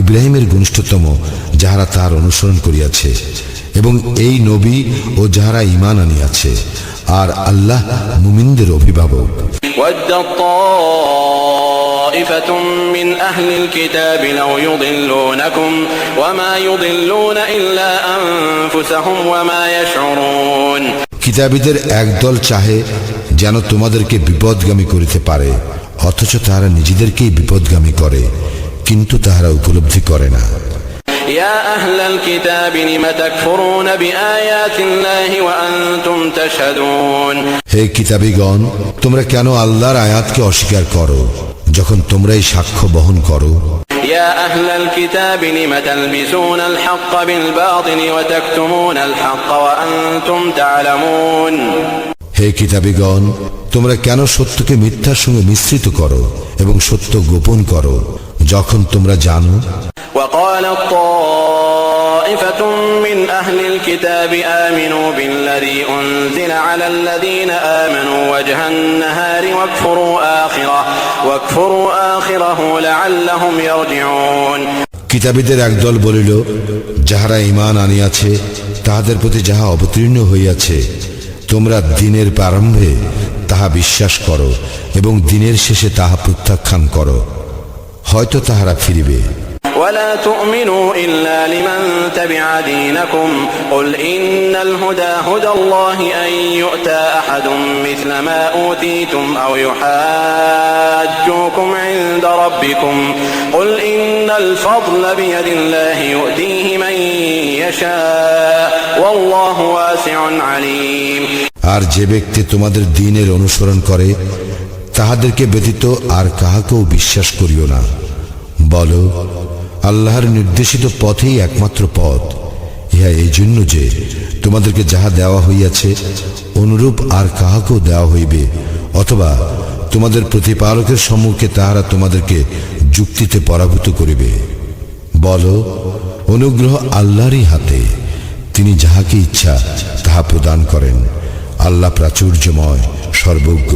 ইব্রাহিমের ঘনিষ্ঠতম যাহারা তাহার অনুসরণ করিয়াছে এবং এই নবী ও যাহারা ঈমান আনিয়াছে, আর আল্লাহ মুমিনদের অভিভাবক। طائفة من أهل الكتاب لو يضلونكم وما يضلون إلا أنفسهم وما يشعرون। কিতাবীদের একদল চাহে যেন তোমাদেরকে বিপদগামী করিতে পারে, অথচ তাহারা নিজেদেরকেই বিপদগামী করে, কিন্তু তাহারা উপলব্ধি করে না। يا أهل الكتاب لم تكفرون بآيات الله وأنتم تشهدون। হে কিতাবীগণ, তোমরা কেন আল্লাহর আয়াতকে অস্বীকার করো যখন তোমরাই সাক্ষ্য বহন করো? يا أهل الكتاب لم تلبسون الحق بالباطل وتكتمون الحق وأنتم تعلمون। হে কিতাবীগণ, তোমরা কেন সত্যকে মিথ্যার সঙ্গে মিশ্রিত করো এবং সত্য গোপন করো যখন তোমরা জানো? وقالت طائفة من أهل الكتاب آمنوا بالذي أنزل على الذين آمنوا وجه النهار واكفروا آخره لعلهم يرجعون। কিতাবীদের একদল বলিল, যাহারা ঈমান আনিয়াছে তাহাদের প্রতি যাহা অবতীর্ণ হইয়াছে তোমরা দিনের প্রারম্ভে তাহা বিশ্বাস করো এবং দিনের শেষে তাহা প্রত্যাখ্যান করো, হয়তো তাহারা ফিরিবে। ولا تؤمنوا إلا لمن تبع دينكم قل إن الهدى هدى الله أن يؤتى أحد مثل ما أوتيتم أو يحاجوكم عند ربكم قل إن الفضل بيد الله يؤتيه من يشاء والله واسع عليم। আর যে ব্যক্তি তোমাদের দ্বীনের অনুসরণ করে তাহাদেরকে ব্যতীত আর কাহাকেও বিশ্বাস করিও না। বলো, আল্লাহর নির্দেশিত পথেই একমাত্র পথ। ইহা এই জন্য যে তোমাদেরকে যাহা দেওয়া হইয়াছে অনুরূপ আর কাহাকেও দেওয়া হইবে, অথবা তোমাদের প্রতিপালকের সম্মুখে তাহারা তোমাদেরকে যুক্তিতে পরাভূত করিবে। বলো, অনুগ্রহ আল্লাহরই হাতে, তিনি যাহাকে ইচ্ছা তাহা প্রদান করেন। আল্লাহ প্রাচুর্যময়, সর্বজ্ঞ।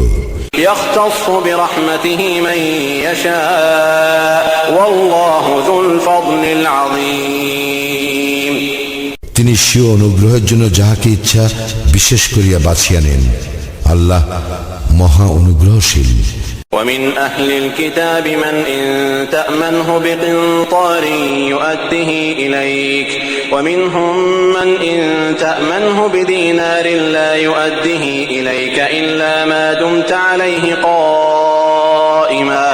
يختص برحمته من يشاء والله ذو الفضل العظيم তিনি স্বীয় অনুগ্রহের জন্য যাহাকে ইচ্ছা বিশেষ করিয়া বাছিয়া নেন। আল্লাহ মহা অনুগ্রহশীল। ومن أهل الكتاب من إن تأمنه بقنطار يؤده إليك ومنهم من إن تأمنه بدينار لا يؤده إليك إلا ما دمت عليه قائما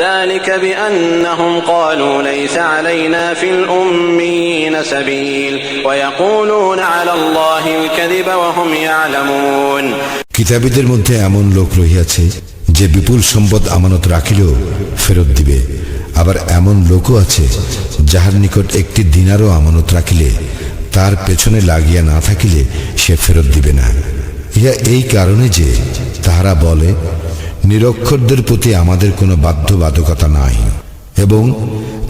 ذلك بأنهم قالوا ليس علينا في الأميين سبيل ويقولون على الله الكذب وهم يعلمون কিতাবীদের মধ্যে এমন লোক রহিয়াছে যে বিপুল সম্পদ আমানত রাখিলেও ফেরত দিবে, আবার এমন লোকও আছে যাহার নিকট একটি দিনারও আমানত রাখিলে তার পেছনে লাগিয়া না থাকিলে সে ফেরত দিবে না। ইহা এই কারণে যে তাহারা বলে, নিরক্ষরদের প্রতি আমাদের কোনো বাধ্যবাধকতা নাই, এবং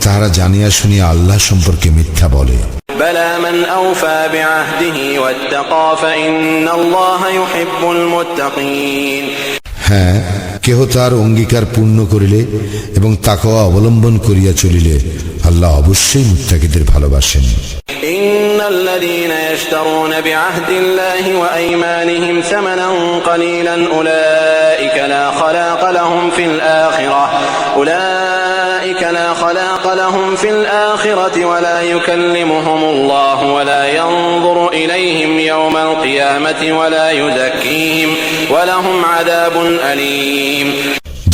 তাহারা জানিয়া শুনিয়া আল্লাহ সম্পর্কে মিথ্যা বলে। بلى من أوفى بعهده واتقى فإن الله يحب المتقين হ্যাঁ, কেহ তার অঙ্গীকার পূর্ণ করিলে এবং তাকওয়া অবলম্বন করিয়া চলিলে আল্লাহ অবশ্যই মুত্তাকিদের ভালোবাসেন। إن الذين يشترون بعهد الله وأيمانهم ثمنا قليلا أولئك لا خلاق لهم في الآخرة ولا يكلمهم الله ولا ينظر إليهم يوم القيامة ولا يزكيهم ولهم عذاب أليم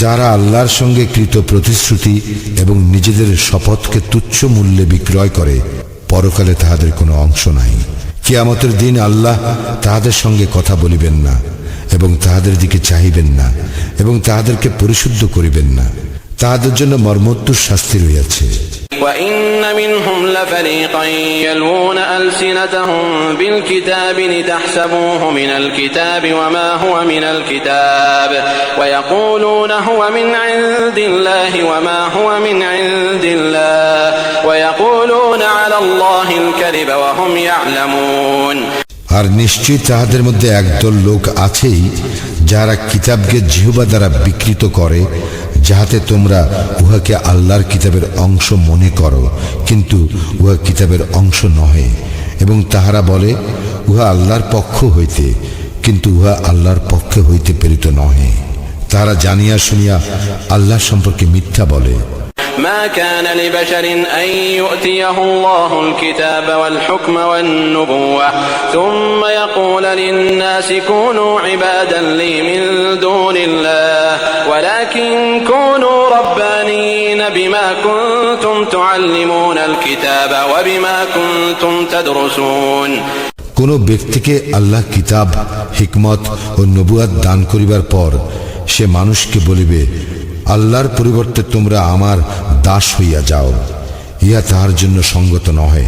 যারা আল্লাহর সঙ্গে কৃত প্রতিশ্রুতি এবং নিজেদের শপথকে তুচ্ছ মূল্যে বিক্রয় করে, পরকালে তাহাদের কোনো অংশ নাই। কিয়ামতের দিন আল্লাহ তাহাদের সঙ্গে কথা বলিবেন না এবং তাহাদের দিকে চাহিবেন না এবং তাহাদেরকে পরিশুদ্ধ করিবেন না। তাহাদের জন্য মর্মন্তুদ শাস্তি রহিয়াছে। وَإِنَّ مِنْهُمْ لَفَرِيقًا يَلْوُونَ أَلْسِنَتَهُم بِالْكِتَابِ لِتَحْسَبُوهُ مِنَ الْكِتَابِ وَمَا هُوَ مِنَ الْكِتَابِ وَيَقُولُونَ هُوَ مِنْ عِندِ اللَّهِ وَمَا هُوَ مِنْ عِندِ اللَّهِ وَيَقُولُونَ عَلَى اللَّهِ الْكَذِبَ وَهُمْ يَعْلَمُونَ আর নিশ্চয়ই তাহাদের মধ্যে একদল লোক আছেই যারা কিতাবকে জিহ্বা দ্বারা বিকৃত করে, যাহাতে তোমরা উহাকে আল্লাহর কিতাবের অংশ মনে করো, কিন্তু উহা কিতাবের অংশ নহে, এবং তাহারা বলে উহা আল্লাহর পক্ষ হইতে, কিন্তু উহা আল্লাহর পক্ষে হইতে প্রেরিত নহে। তাহারা জানিয়া শুনিয়া আল্লাহ সম্পর্কে মিথ্যা বলে। ما كان لبشر أن يؤتيه الله الكتاب والحكم والنبوة ثم يقول للناس كونوا عبادا لي من دون الله ولكن كونوا ربانيين بما كنتم تعلمون الكتاب وبما كنتم تدرسون কোন ব্যক্তিকে আল্লাহ কিতাব, হিকমত ও নবুয়াত দান করিবার পর সে মানুষকে বলিবে, আল্লাহর পরিবর্তে তোমরা আমার দাস হইয়া যাও, ইহা তাহার জন্য সঙ্গত নহে,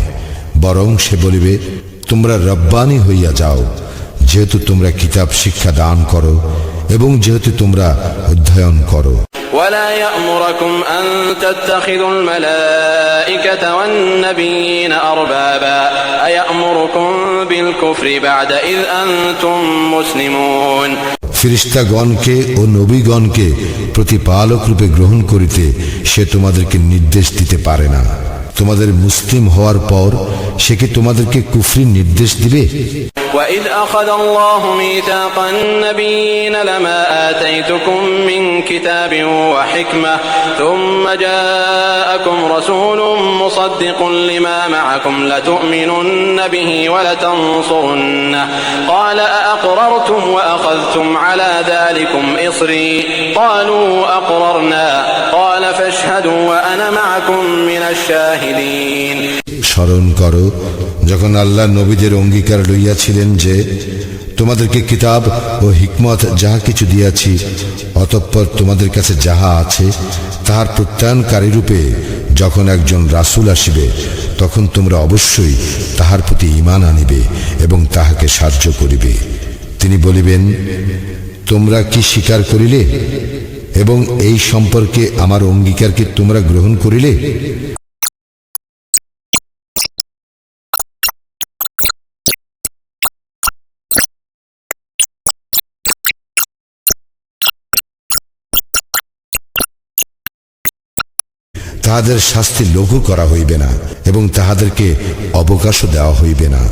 বরং সে বলিবে তোমরা রব্বানি হইয়া যাও, যেহেতু তোমরা কিতাব শিক্ষা দান করো এবং যেহেতু তোমরা অধ্যয়ন করো। ولا يأمركم أن تتخذوا الملائكة والنبيين أربابا أيأمركم بالكفر بعد إذ أنتم مسلمون ফেরেশতাগণকে ও নবীগণকে প্রতিপালক রূপে গ্রহণ করিতে সে তোমাদেরকে নির্দেশ দিতে পারে না। তোমাদের মুসলিম হওয়ার পর সে কি তোমাদেরকে কুফরির নির্দেশ দিবে? وَإِذْ أَخَذَ اللَّهُ مِيثَاقَ النَّبِيِّينَ لَمَا آتَيْتُكُم مِّن كِتَابٍ وَحِكْمَةٍ ثُمَّ جَاءَكُمْ رَسُولٌ مُصَدِّقٌ لِّمَا مَعَكُمْ لَتُؤْمِنُنَّ بِهِ وَلَتَنصُرُنَّهُ قَالَ أَأَقْرَرْتُمْ وَأَخَذْتُمْ عَلَى ذَلِكُمْ إِصْرِي قَالُوا أَقْرَرْنَا قَالَ فَاشْهَدُوا وَأَنَا مَعَكُمْ مِنَ الشَّاهِدِينَ স্মরণ করো যখন আল্লাহ নবীদের অঙ্গীকার লইয়াছিলেন যে তোমাদেরকে কিতাব ও হিকমত যাহা কিছু দিয়াছি, অতঃপর তোমাদের কাছে যাহা আছে তাহার প্রত্যয়নকারী রূপে যখন একজন রাসূল আসিবে, তখন তোমরা অবশ্যই তাহার প্রতি ঈমান আনিবে এবং তাহাকে সাহায্য করিবে। তিনি বলিবেন, তোমরা কি স্বীকার করিলে এবং এই সম্পর্কে আমার অঙ্গীকারকে তোমরা গ্রহণ করিলে? তাহাদের শাস্তি লঘু করা হইবে না এবং তাহাদেরকে অবকাশও দেওয়া হইবে না।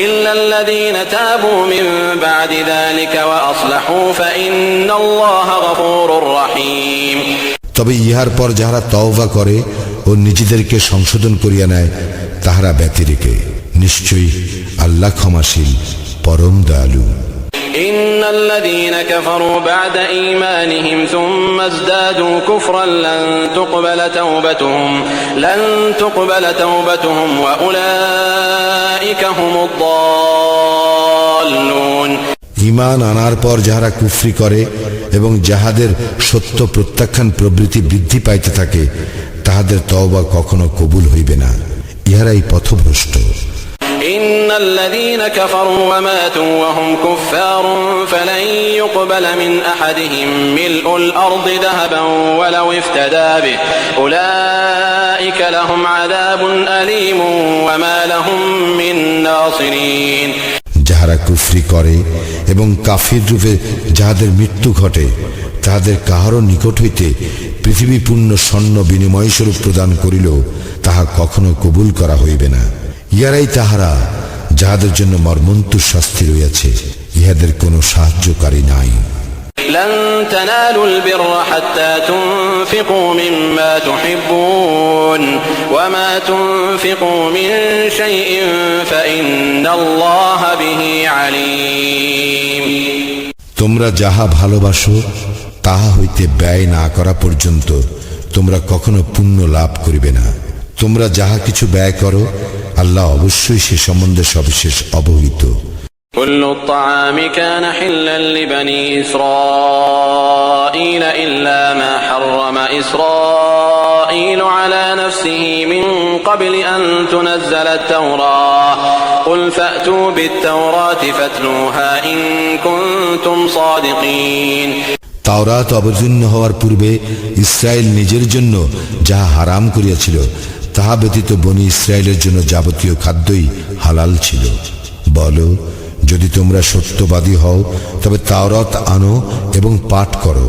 إلا الذين تابوا من بعد ذلك وأصلحوا فإن الله غفور رحيم। তবে ইহার পর যাহারা তওবা করে ও নিজেদেরকে সংশোধন করিয়া নেয় তাহারা ব্যতিরেকে নিশ্চয়ই আল্লাহ ক্ষমাশীল পরম দয়ালু। إن الذين كفروا بعد إيمانهم ثم ازدادوا كفرا لن تقبل توبتهم وأولئك هم الضالون। ঈমান আনার পর যাহারা কুফরি করে এবং যাহাদের সত্য প্রত্যাখ্যান প্রবৃত্তি বৃদ্ধি পাইতে থাকে তাহাদের তওবা কখনো কবুল হইবে না, ইহারাই পথভ্রষ্ট। إن الذين كفروا وماتوا وهم كفار فلن يقبل من أحدهم ملء الأرض ذهبا ولو افتدى به أولئك لهم عذاب أليم وما لهم من ناصرين। যাহারা কুফরি করে এবং কাফির রূপে যাহাদের মৃত্যু ঘটে তাহাদের কাহারও নিকট হইতে পৃথিবী পূর্ণ স্বর্ণ বিনিময় স্বরূপ প্রদান করিল তাহা কখনো কবুল করা হইবে না। ইহারাই তাহারা যাহাদের জন্য মর্মন্তুর শাস্তি রইয়াছে, ইহাদের কোনো সাহায্যকারী নাই। لن تنالوا البر حتى تنفقوا مما تحبون وما تنفقوا من شيء فإن الله به عليم। তোমরা যাহা ভালোবাসো তাহা হইতে ব্যয় না করা পর্যন্ত তোমরা কখনো পুণ্য লাভ করিবে না। তোমরা যাহা কিছু ব্যয় করো আল্লাহ অবশ্যই সে সম্বন্ধে সবিশেষ অবহিত। كل الطعام كان حلا لبني إسرائيل إلا ما حرم إسرائيل على نفسه من قبل أن تنزل التوراة قل فأتوا بالتوراة فاتلوها إن كنتم صادقين। তাওরাত অবতীর্ণ হওয়ার পূর্বে ইসরায়েল নিজের জন্য যাহা হারাম করিয়াছিল তাহা ব্যতীত বনি ইসরায়েলের জন্য যাবতীয় খাদ্যই হালাল ছিল। বলো, যদি তোমরা সত্যবাদী হও তবে তাওরাত আনো এবং পাঠ করো।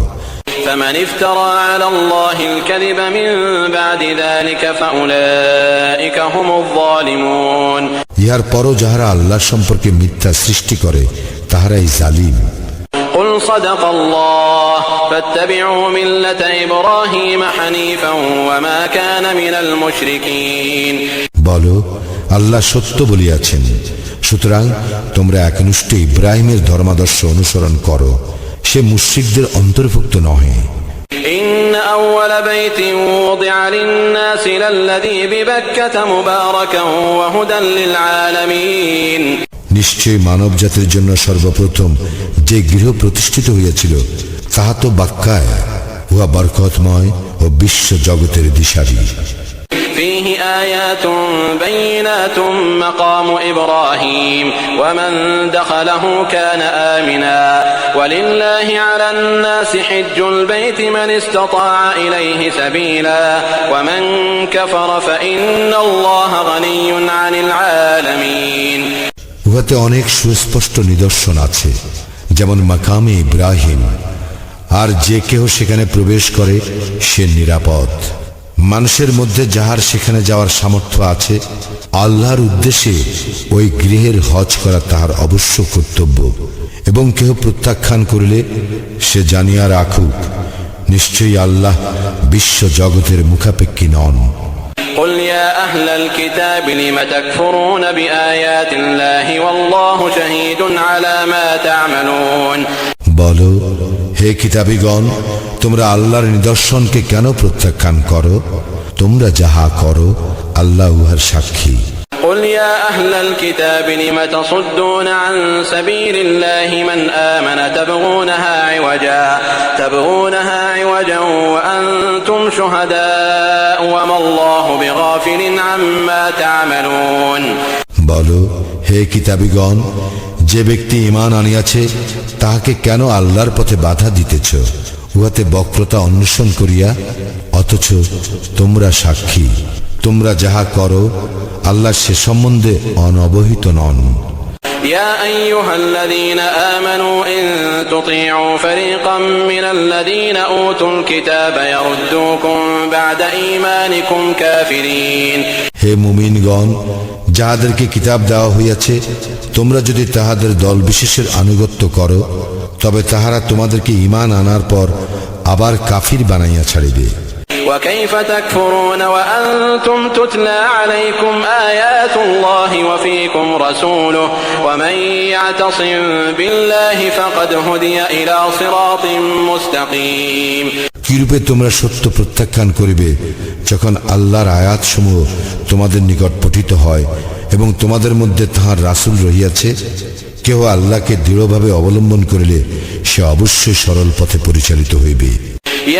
فمن افترى على الله الكذب من بعد ذلك فأولئك هم الظالمون। ইহার পরও যাহারা আল্লাহ সম্পর্কে মিথ্যা সৃষ্টি করে তাহারাই জালিম। قل صدق الله فاتبعوا ملة إبراهيم حنيفا وما كان من المشركين। বলো, আল্লাহ সত্য বলিয়াছেন, সুতরাং তোমরা একনিষ্ঠ ইব্রাহিমের ধর্মাদর্শ অনুসরণ করো, সে মুশরিকদের অন্তর্ভুক্ত নহে। إن أول بيت وضع للناس للذي ببكة مباركا وهدى للعالمين। নিশ্চয় মানব জাতির জন্য সর্বপ্রথম যে গৃহ প্রতিষ্ঠিত হইয়াছিল তাহা তো বাক্কায়, উহা বরকতময় ও বিশ্ব জগতের দিশারি। فيه آيات بينات مقام إبراهيم ومن دخله كان آمنا ولله على الناس حج البيت من استطاع إليه سبيلا ومن كفر فإن الله غني عن العالمين। উহাতে অনেক সুস্পষ্ট নিদর্শন আছে, যেমন মাকামে ইব্রাহিম, আর যে কেহ সেখানে প্রবেশ করে সে নিরাপদ। মানুষের মধ্যে যাহার সেখানে যাওয়ার সামর্থ্য আছে আল্লাহর উদ্দেশ্যে ওই গৃহের হজ করা তাহার অবশ্য কর্তব্য, এবং কেহ প্রত্যাখ্যান করিলে সে জানিয়া রাখুক নিশ্চয়ই আল্লাহ বিশ্ব জগতের মুখাপেক্ষী নন। قل يا أهل الكتاب لم تكفرون بآيات الله والله شهيد على ما تعملون। বলো, হে কিতাবীগণ, তোমরা আল্লাহর নিদর্শনকে কেন প্রত্যাখ্যান করো? তোমরা যাহা করো আল্লাহ উহার সাক্ষী। قل يا أهل الكتاب لم تصدون عن سبيل الله من آمن تبغونها عوجا وأنتم شهداء وما الله بغافل عما تعملون। বলো, হে কিতাবীগণ, যে ব্যক্তি ঈমান আনিয়াছে তাহাকে কেন আল্লাহর পথে বাধা দিতেছ উহাতে বক্রতা অন্বেষণ করিয়া, অথচ তোমরা সাক্ষী। তোমরা যাহা করো আল্লাহ সে সম্বন্ধে অনবহিত নন। يا أيها الذين آمنوا إن تطيعوا فريقا من الذين أوتوا الكتاب يردوكم بعد إيمانكم كافرين হে মুমিনগণ, যাহাদেরকে কিতাব দেওয়া হইয়াছে, তোমরা যদি তাহাদের দল বিশেষের আনুগত্য করো, তবে তাহারা তোমাদেরকে ঈমান আনার পর আবার কাফির বানাইয়া ছাড়িবে। وكيف تكفرون وأنتم تتلى عليكم آيات الله وفيكم رسوله ومن يعتصم بالله فقد هدي إلى صراط مستقيم। কিরূপে তোমরা সত্য প্রত্যাখ্যান করিবে যখন আল্লাহর আয়াতসমূহ তোমাদের নিকট পঠিত হয় এবং তোমাদের মধ্যে তাহার রাসূল রহিয়াছে? কেহ আল্লাহকে দৃঢ়ভাবে অবলম্বন করিলে সে অবশ্যই সরল পথে পরিচালিত হইবে।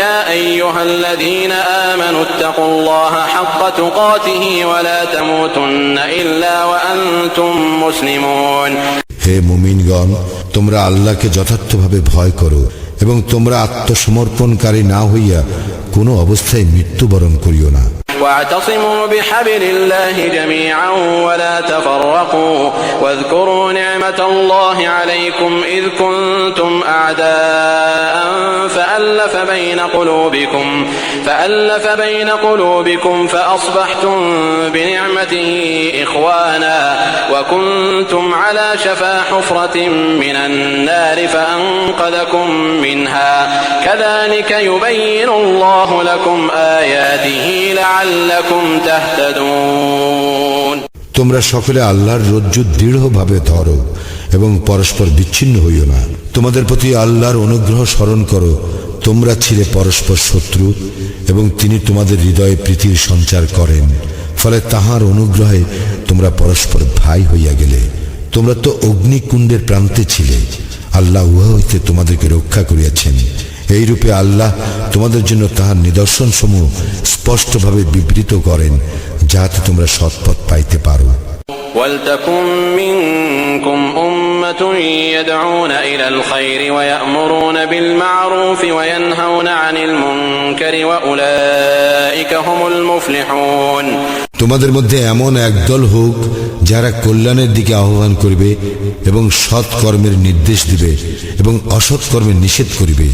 يا أيها الذين آمنوا اتقوا الله حق تقاته ولا تموتن إلا وأنتم مسلمون। হে মুমিনগণ, তোমরা আল্লাহকে যথার্থভাবে ভয় করো এবং তোমরা আত্মসমর্পণকারী না হইয়া কোনো অবস্থায় মৃত্যুবরণ করিও না। واعتصموا بحبل الله جميعا ولا تفرقوا واذكروا نعمة الله عليكم إذ كنتم أعداء فألف بين قلوبكم فأصبحتم بنعمته إخوانا وكنتم على شفا حفرة من النار فأنقذكم منها كذلك يبين الله لكم آياته لعلكم تهتدون। তোমরা সকলে আল্লাহর রজ্জু দৃঢ়ভাবে ধরো এবং পরস্পর বিচ্ছিন্ন হইও না। তোমাদের প্রতি আল্লাহর অনুগ্রহ স্মরণ করো। তোমরা ছিলে পরস্পর শত্রু এবং তিনি তোমাদের হৃদয়ে প্রীতির সঞ্চার করেন, ফলে তাহার অনুগ্রহে তোমরা পরস্পর ভাই হইয়া গেলে। তোমরা তো অগ্নিকুণ্ডের প্রান্তে ছিলে, আল্লাহ উহা হইতে তোমাদেরকে রক্ষা করিয়াছেন। এইরূপে আল্লাহ তোমাদের জন্য তাহার নিদর্শন সমূহ স্পষ্টভাবে বিবৃত করেন, যাহাতে তোমরা সৎপথ পাইতে পারো। ولتكن منكم أمة يدعون إلى الخير ويأمرون بالمعروف وينهون عن المنكر وأولئك هم المفلحون। তোমাদের মধ্যে এমন একদল হোক যারা কল্যাণের দিকে আহ্বান করিবে এবং সৎ কর্মের নির্দেশ দিবে এবং অসৎ কর্মের নিষেধ করিবে,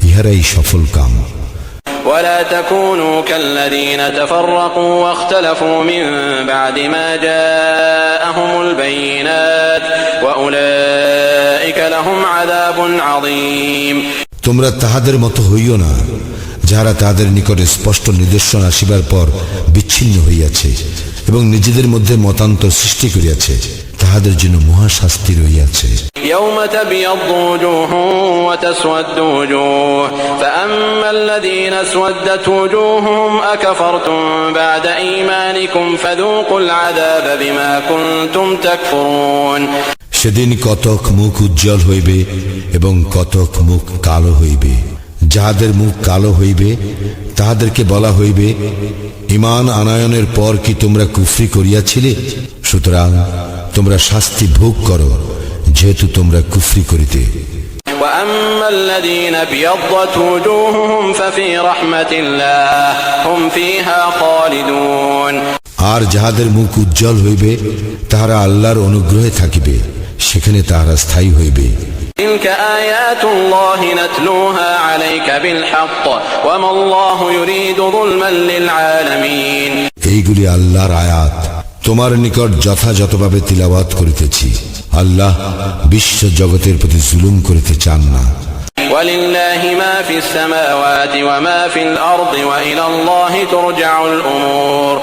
ইহারাই সফল কাম। ولا تكونوا كالذين تفرقوا واختلفوا من بعد ما جاءهم البينات وأولئك لهم عذاب عظيم। তোমরা তাহাদের মতো হইও না যাহারা তাহাদের নিকটে স্পষ্ট নিদর্শন আসিবার পর বিচ্ছিন্ন হইয়াছে এবং নিজেদের মধ্যে মতান্তর সৃষ্টি করিয়াছে, তাহাদের জন্য মহাশাস্তি রহিয়াছে। يوم تبيض وجوه وتسود وجوه فأما الذين اسودت وجوههم أكفرتم بعد إيمانكم فذوقوا العذاب بما كنتم تكفرون। সেদিন কতক মুখ উজ্জ্বল হইবে এবং কতক মুখ কালো হইবে। যাহাদের মুখ কালো হইবে তাহাদেরকে বলা হইবে, ঈমান আনয়নের পর কি তোমরা কুফরি করিয়াছিলে? সুতরাং তোমরা শাস্তি ভোগ করো, যেহেতু তোমরা কুফরি করিতে। وأما الذين ابيضت وجوههم ففي رحمة الله هم فيها خالدون। আর যাহাদের মুখ উজ্জ্বল হইবে তাহারা আল্লাহর অনুগ্রহে থাকিবে, সেখানে তাহারা স্থায়ী হইবে। تلك آيات الله نتلوها عليك بالحق وما الله يريد ظلما للعالمين। এইগুলি আল্লাহর আয়াত, তোমার নিকট যথাযথভাবে তিলাওয়াত করিতেছি। আল্লাহ বিশ্ব জগতের প্রতি জুলুম করিতে চান না। ولله ما في السماوات وما في الأرض وإلى الله ترجع الأمور।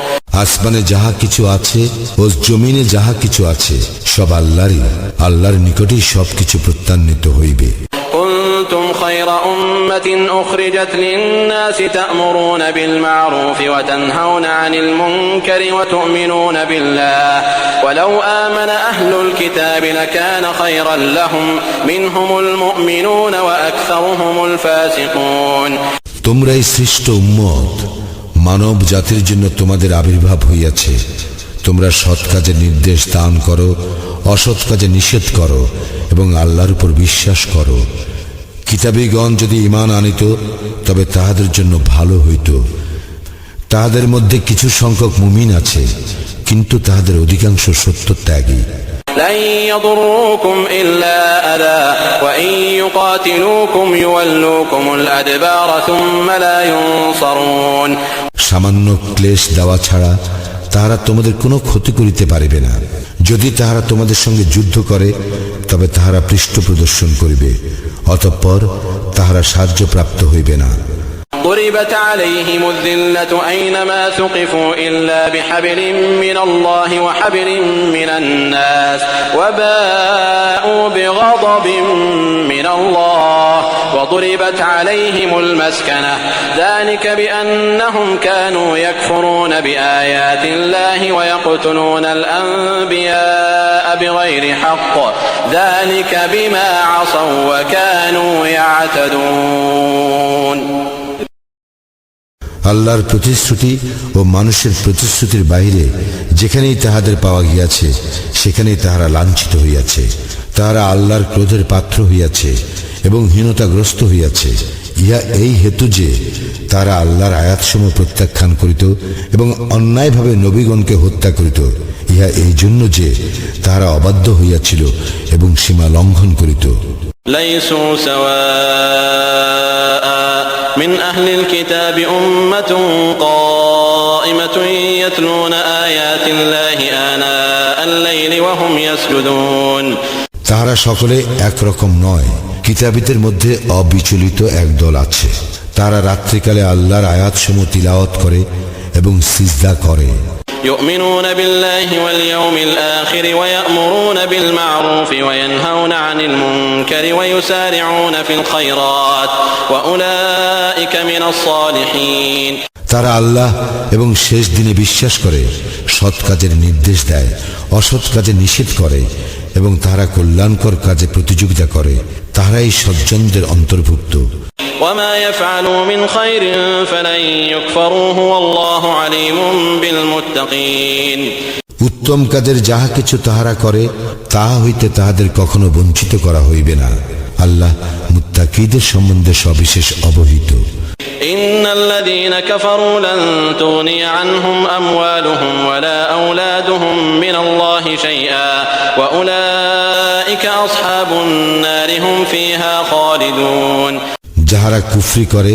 আসমানে যাহা কিছু আছে ও জমিনে যাহা কিছু আছে সব আল্লাহরই, আল্লাহর নিকটেই সবকিছু প্রত্যান্বিত হইবে। كنتم خير أمة أخرجت للناس تأمرون بالمعروف وتنهون عن المنكر وتؤمنون بالله ولو آمن أهل الكتاب لكان خيرا لهم منهم المؤمنون وأكثرهم الفاسقون। তোমরাই শ্রেষ্ঠ উম্মত, মানব জাতির জন্য তোমাদের আবির্ভাব হইয়াছে। তোমরা সৎ কাজে নির্দেশ দান করো, অসৎ কাজে নিষেধ করো এবং আল্লাহর উপর বিশ্বাস করো। কিতাবীগণ যদি ঈমান আনিত তবে তাহাদের জন্য ভালো হইত। তাহাদের মধ্যে কিছু সংখ্যক মুমিন আছে, কিন্তু তাহাদের অধিকাংশ সত্য ত্যাগী। لن يضروكم إلا أذى وإن يقاتلوكم يولوكم الأدبار ثم لا ينصرون সামান্য ক্লেশ দেওয়া ছাড়া তাহারা তোমাদের কোনো ক্ষতি করিতে পারিবে না। যদি তাহারা তোমাদের সঙ্গে যুদ্ধ করে তবে তাহারা পৃষ্ঠ প্রদর্শন করিবে, অতঃপর তাহারা সাহায্যপ্রাপ্ত হইবে না। ضربت عليهم الذلة أينما ثقفوا إلا بحبل من الله وحبل من الناس وباءوا بغضب من الله وضربت عليهم المسكنة ذلك بأنهم كانوا يكفرون بآيات الله ويقتلون الأنبياء بغير حق ذلك بما عصوا وكانوا يعتدون আল্লাহর প্রতিশ্রুতি ও মানুষের প্রতিশ্রুতির বাইরে যেখানেই তাহাদের পাওয়া গিয়াছে সেখানেই তাহারা লাঞ্ছিত হইয়াছে। তাহারা আল্লাহর ক্রোধের পাত্র হইয়াছে এবং হীনতাগ্রস্ত হইয়াছে। ইহা এই হেতু যে তারা আল্লাহর আয়াতসমূহ প্রত্যাখ্যান করিত এবং অন্যায়ভাবে নবীগণকে হত্যা করিত। ইহা এই জন্য যে তাহারা অবাধ্য হইয়াছিল এবং সীমা লঙ্ঘন করিত। ليسوا سواء من أهل الكتاب أمة قائمة يتلون آيات الله آناء الليل وهم يسجدون তাহারা সকলে একরকম নয়। কিতাবীদের মধ্যে অবিচলিত একদল আছে, তারা রাত্রিকালে আল্লাহর আয়াতসমূহ তিলাওয়াত করে এবং সিজদা করে। يؤمنون بالله واليوم الآخر ويأمرون بالمعروف وينهون عن المنكر ويسارعون في الخيرات وأولئك من الصالحين তারা আল্লাহ এবং শেষ দিনে বিশ্বাস করে, সৎ কাজের নির্দেশ দেয়, অসৎ কাজে নিষেধ করে এবং তারা কল্যাণকর কাজে প্রতিযোগিতা করে। তাহারাই সজ্জনদের অন্তর্ভুক্ত। وما يفعلوا من خير فلن يكفروه والله عليم بالمتقين উত্তম কাজের যাহা কিছু তাহারা করে তাহা হইতে তাহাদের কখনো বঞ্চিত করা হইবে না। আল্লাহ মুত্তাকীদের সম্বন্ধে সবিশেষ অবহিত। إن الذين كفروا لن تغني عنهم أموالهم ولا أولادهم من الله شيئا وأولئك أصحاب النار هم فيها خالدون যাহারা কুফরি করে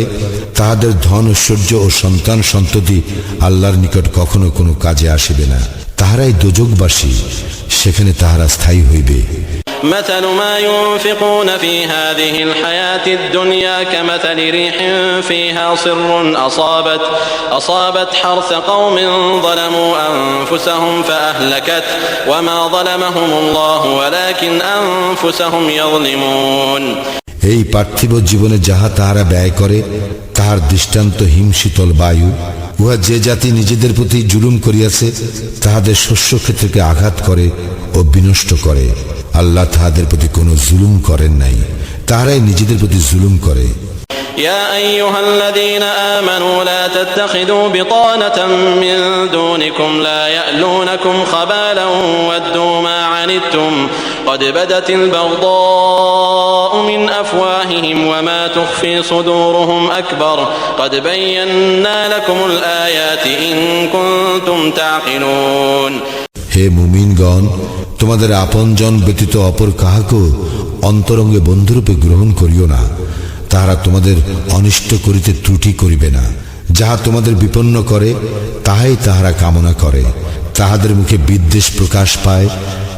তাহাদের ধন ঐশ্বর্য ও সন্তান সন্ততি আল্লাহর নিকট কখনো কোনো কাজে আসিবে না। তাহারাই দোজখবাসী, সেখানে তাহারা স্থায়ী হইবে। مثل ما ينفقون في هذه الحياة الدنيا كمثل ريح فيها صر أصابت حرث قوم ظلموا أنفسهم فأهلكت وما ظلمهم الله ولكن أنفسهم يظلمون এই পার্থিব জীবনে যাহা তাহারা ব্যয় করে তাহার দৃষ্টান্ত হিমশীতল বায়ু। উহা যে জাতি নিজেদের প্রতি জুলুম করিয়াছে তাহাদের শস্য ক্ষেত্রকে আঘাত করে ও বিনষ্ট করে। আল্লাহ তাহাদের প্রতি কোনো জুলুম করেন নাই, তাহারাই নিজেদের প্রতি জুলুম করে। يا أيها الذين آمنوا لا تتخذوا بطانة من دونكم لا يألونكم خبالا ودوا ما عنتم قد بدت البغضاء من أفواههم وما تخفي صدورهم أكبر قد بينا لكم الآيات إن كنتم تعقلون হে মুমিনগণ, তোমাদের আপনজন ব্যতীত অপর কাহাকেও অন্তরঙ্গে বন্ধুরূপে গ্রহণ করিও না। তাহারা তোমাদের অনিষ্ট করিতে ত্রুটি করিবে না। যাহা তোমাদের বিপন্ন করে তাহাই তাহারা কামনা করে। তাহাদের মুখে বিদ্বেষ প্রকাশ পায়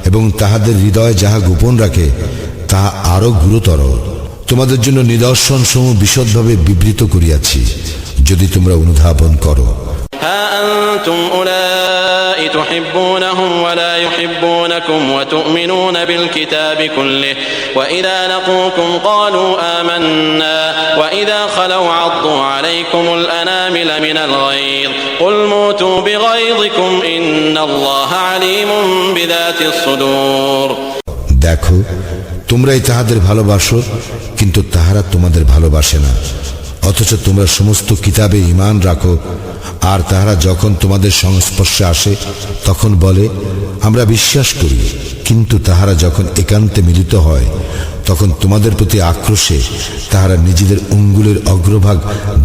এবং তাহাদের হৃদয় যাহা গোপন রাখে তাহা আরো গুরুতর। তোমাদের জন্য নিদর্শন সমূহ বিশদভাবে বিবৃত করিয়াছি, যদি তোমরা অনুধাবন করো। ها أنتم أولئك تحبونهم ولا يحبونكم وتؤمنون بالكتاب كله وإذا لقوكم قالوا آمنا وإذا خلوا عضوا عليكم الأنامل من الغيظ قل موتوا بغيظكم إن الله عليم بذات الصدور দেখো, তোমরাই তাহাদের ভালোবাসো কিন্তু তাহারা তোমাদের ভালোবাসে না, অথচ তোমরা সমস্ত কিতাবে ঈমান রাখো। আর তাহারা যখন তোমাদের সংস্পর্শে আসে তখন বলে আমরা বিশ্বাস করি, কিন্তু তাহারা যখন একান্তে মিলিত হয় তখন তোমাদের প্রতি আক্রোশে তাহারা নিজেদের আঙ্গুলের অগ্রভাগ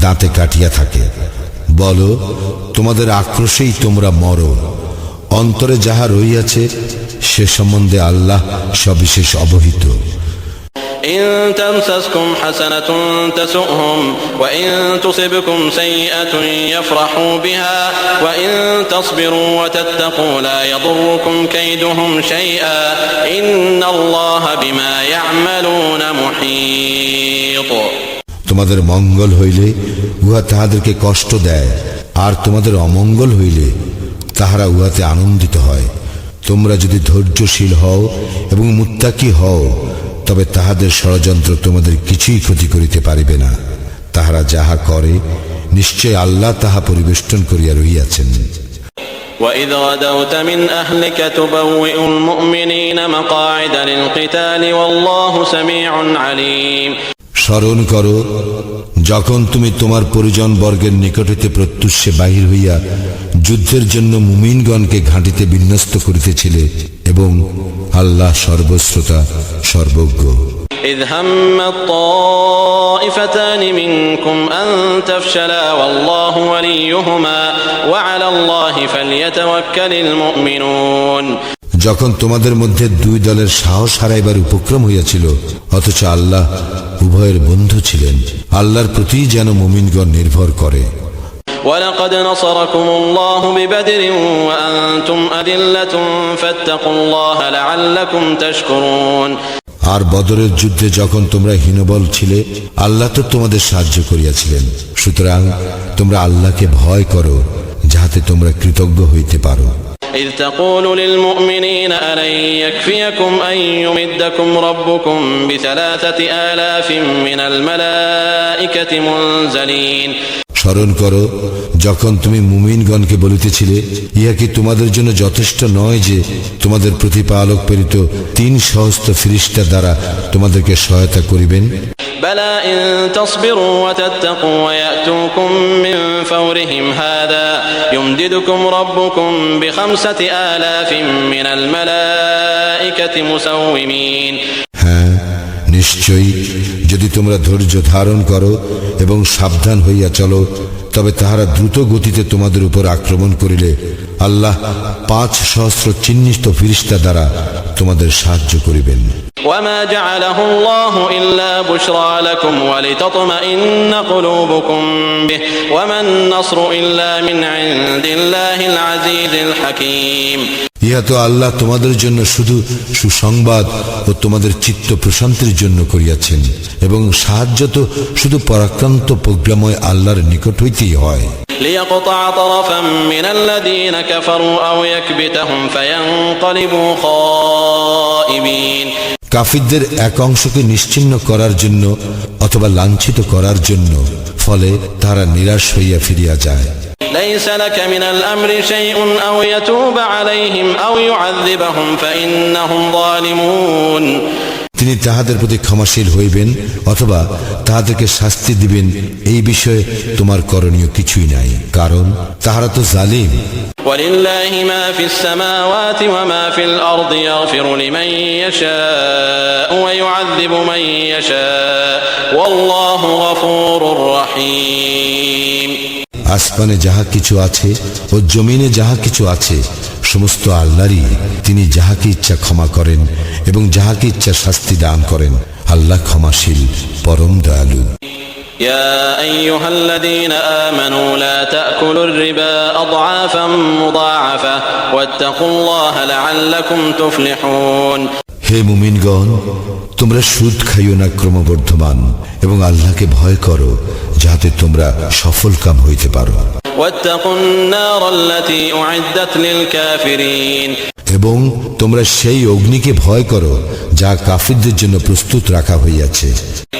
দাঁতে কাটিয়া থাকে। বলো, তোমাদের আক্রোশেই তোমরা মরো। অন্তরে যাহা রহিয়াছে সে সম্বন্ধে আল্লাহ সবিশেষ অবহিত। إن تمسسكم حسنة تسؤهم وإن تصبكم سيئة يفرحوا بها وإن تصبروا وتتقوا لا يضركم كيدهم شيئا إن الله بما يعملون محيط। তোমাদের মঙ্গল হইলে উহা তাহাদেরকে কষ্ট দেয়, আর তোমাদের অমঙ্গল হইলে তাহারা উহাতে আনন্দিত হয়। তোমরা যদি ধৈর্যশীল হও এবং মুত্তাকি হও, তবে তাহাদের ষড়যন্ত্র তোমাদের কিছুই ক্ষতি করিতে পারিবে না। তাহারা যাহা করে নিশ্চয় আল্লাহ তাহা পরিবেষ্টন করিয়া রহিয়াছেন। وَإِذْ غَدَوْتَ مِنْ أَهْلِكَ تُبَوِّئُ الْمُؤْمِنِينَ مَقَاعِدَ لِلْقِتَالِ وَاللَّهُ سَمِيعٌ عَلِيمٌ। স্মরণ করো যখন তুমি তোমার পরিজন বর্গের নিকট হইতে প্রত্যুষে বাহির হইয়া যুদ্ধের জন্য মুমিনগণকে ঘাঁটিতে বিন্যস্ত করিতেছিলে, এবং আল্লাহ সর্বশ্রোতা সর্বজ্ঞ। إذ هم الطائفتان منكم أن تفشلا والله وليهما وعلى الله فليتوكل المؤمنون। যখন তোমাদের মধ্যে দুই দলের সাহস হারাইবার উপক্রম হইয়াছিল, অথচ আল্লাহ উভয়ের বন্ধু ছিলেন, আল্লাহর প্রতি যেন মুমিনগণ নির্ভর করে। ولقد نصركم الله ببدر وأنتم أذلة فاتقوا الله لعلكم تشكرون। আর বদরের যুদ্ধে যখন তোমরা হীনবল ছিলে, আল্লাহ তো তোমাদের সাহায্য করিয়াছিলেন। সুতরাং তোমরা আল্লাহকে ভয় করো, যাহাতে তোমরা কৃতজ্ঞ হইতে পারো। إذ تقول للمؤمنين ألن يكفيكم أن يمدكم ربكم بثلاثة آلاف من الملائكة منزلين। স্মরণ করো যখন তুমি মুমিনগণকে বলিতেছিলে, ইহা কি তোমাদের জন্য যথেষ্ট নয় যে তোমাদের প্রতিপালক প্রেরিত 300 ফেরেশতা দ্বারা তোমাদেরকে সহায়তা করিবেন? بلى إن تصبروا وتتقوا ويأتوكم من فورهم هذا يمددكم ربكم ب5 آلاف من الملائكة مسومين। হ্যাঁ, নিশ্চয়ই যদি তোমরা ধৈর্য ধারণ করো এবং সাবধান হইয়া চলো, তবে তাহারা দ্রুত গতিতে তোমাদের উপর আক্রমণ করিলে আল্লাহ 500 চিহ্নিত ফেরেশতা দ্বারা তোমাদের সাহায্য করিবেন। وما جعله الله إلا بشرى لكم ولتطمئن قلوبكم به وما النصر إلا من عند الله العزيز الحكيم। ইহা তো আল্লাহ তোমাদের জন্য শুধু সুসংবাদ ও তোমাদের চিত্ত প্রশান্তির জন্য করিয়াছেন, এবং সাহায্য তো শুধু পরাক্রান্ত প্রজ্ঞাময় আল্লাহর নিকট হইতেই হয়। ليقطع طرفا من الذين كفروا أو يكبتهم فينقلبوا خائبين। কাফিরদের এক অংশকে নিশ্চিহ্ন করার জন্য অথবা লাঞ্ছিত করার জন্য, ফলে তারা নিরাশ হইয়া ফিরিয়া যায়। ليس لك من الأمر شيء أو يتوب عليهم أو يعذبهم فإنهم ظالمون। তিনি তাহাদের প্রতি ক্ষমাশীল হইবেন অথবা তাহাদেরকে শাস্তি দিবেন, এই বিষয়ে তোমার করণীয় কিছুই নাই, কারণ তাহারা তো জালিম। ولله ما في السماوات وما في الأرض يغفر لمن يشاء ويعذب من يشاء والله غفور رحيم। আসমানে যাহা কিছু আছে ও জমিনে যাহা কিছু আছে সমস্ত আল্লাহরই। তিনি যাহাকে ইচ্ছা ক্ষমা করেন এবং যাহাকে ইচ্ছা শাস্তি দান করেন। আল্লাহ ক্ষমাশীল, পরম দয়ালু। يا أيها الذين آمنوا لا تأكلوا الربا أضعافا مضاعفة واتقوا الله لعلكم تفلحون। হে মুমিনগণ, তোমরা সুদ খাইও না ক্রমবর্ধমান, এবং আল্লাহকে ভয় করো যাহাতে তোমরা সফল কাম হইতে পারো। واتقوا النار التي أعدت للكافرين। এবং তোমরা সেই অগ্নিকে ভয় করো যা কাফিরদের জন্য প্রস্তুত রাখা হইয়াছে।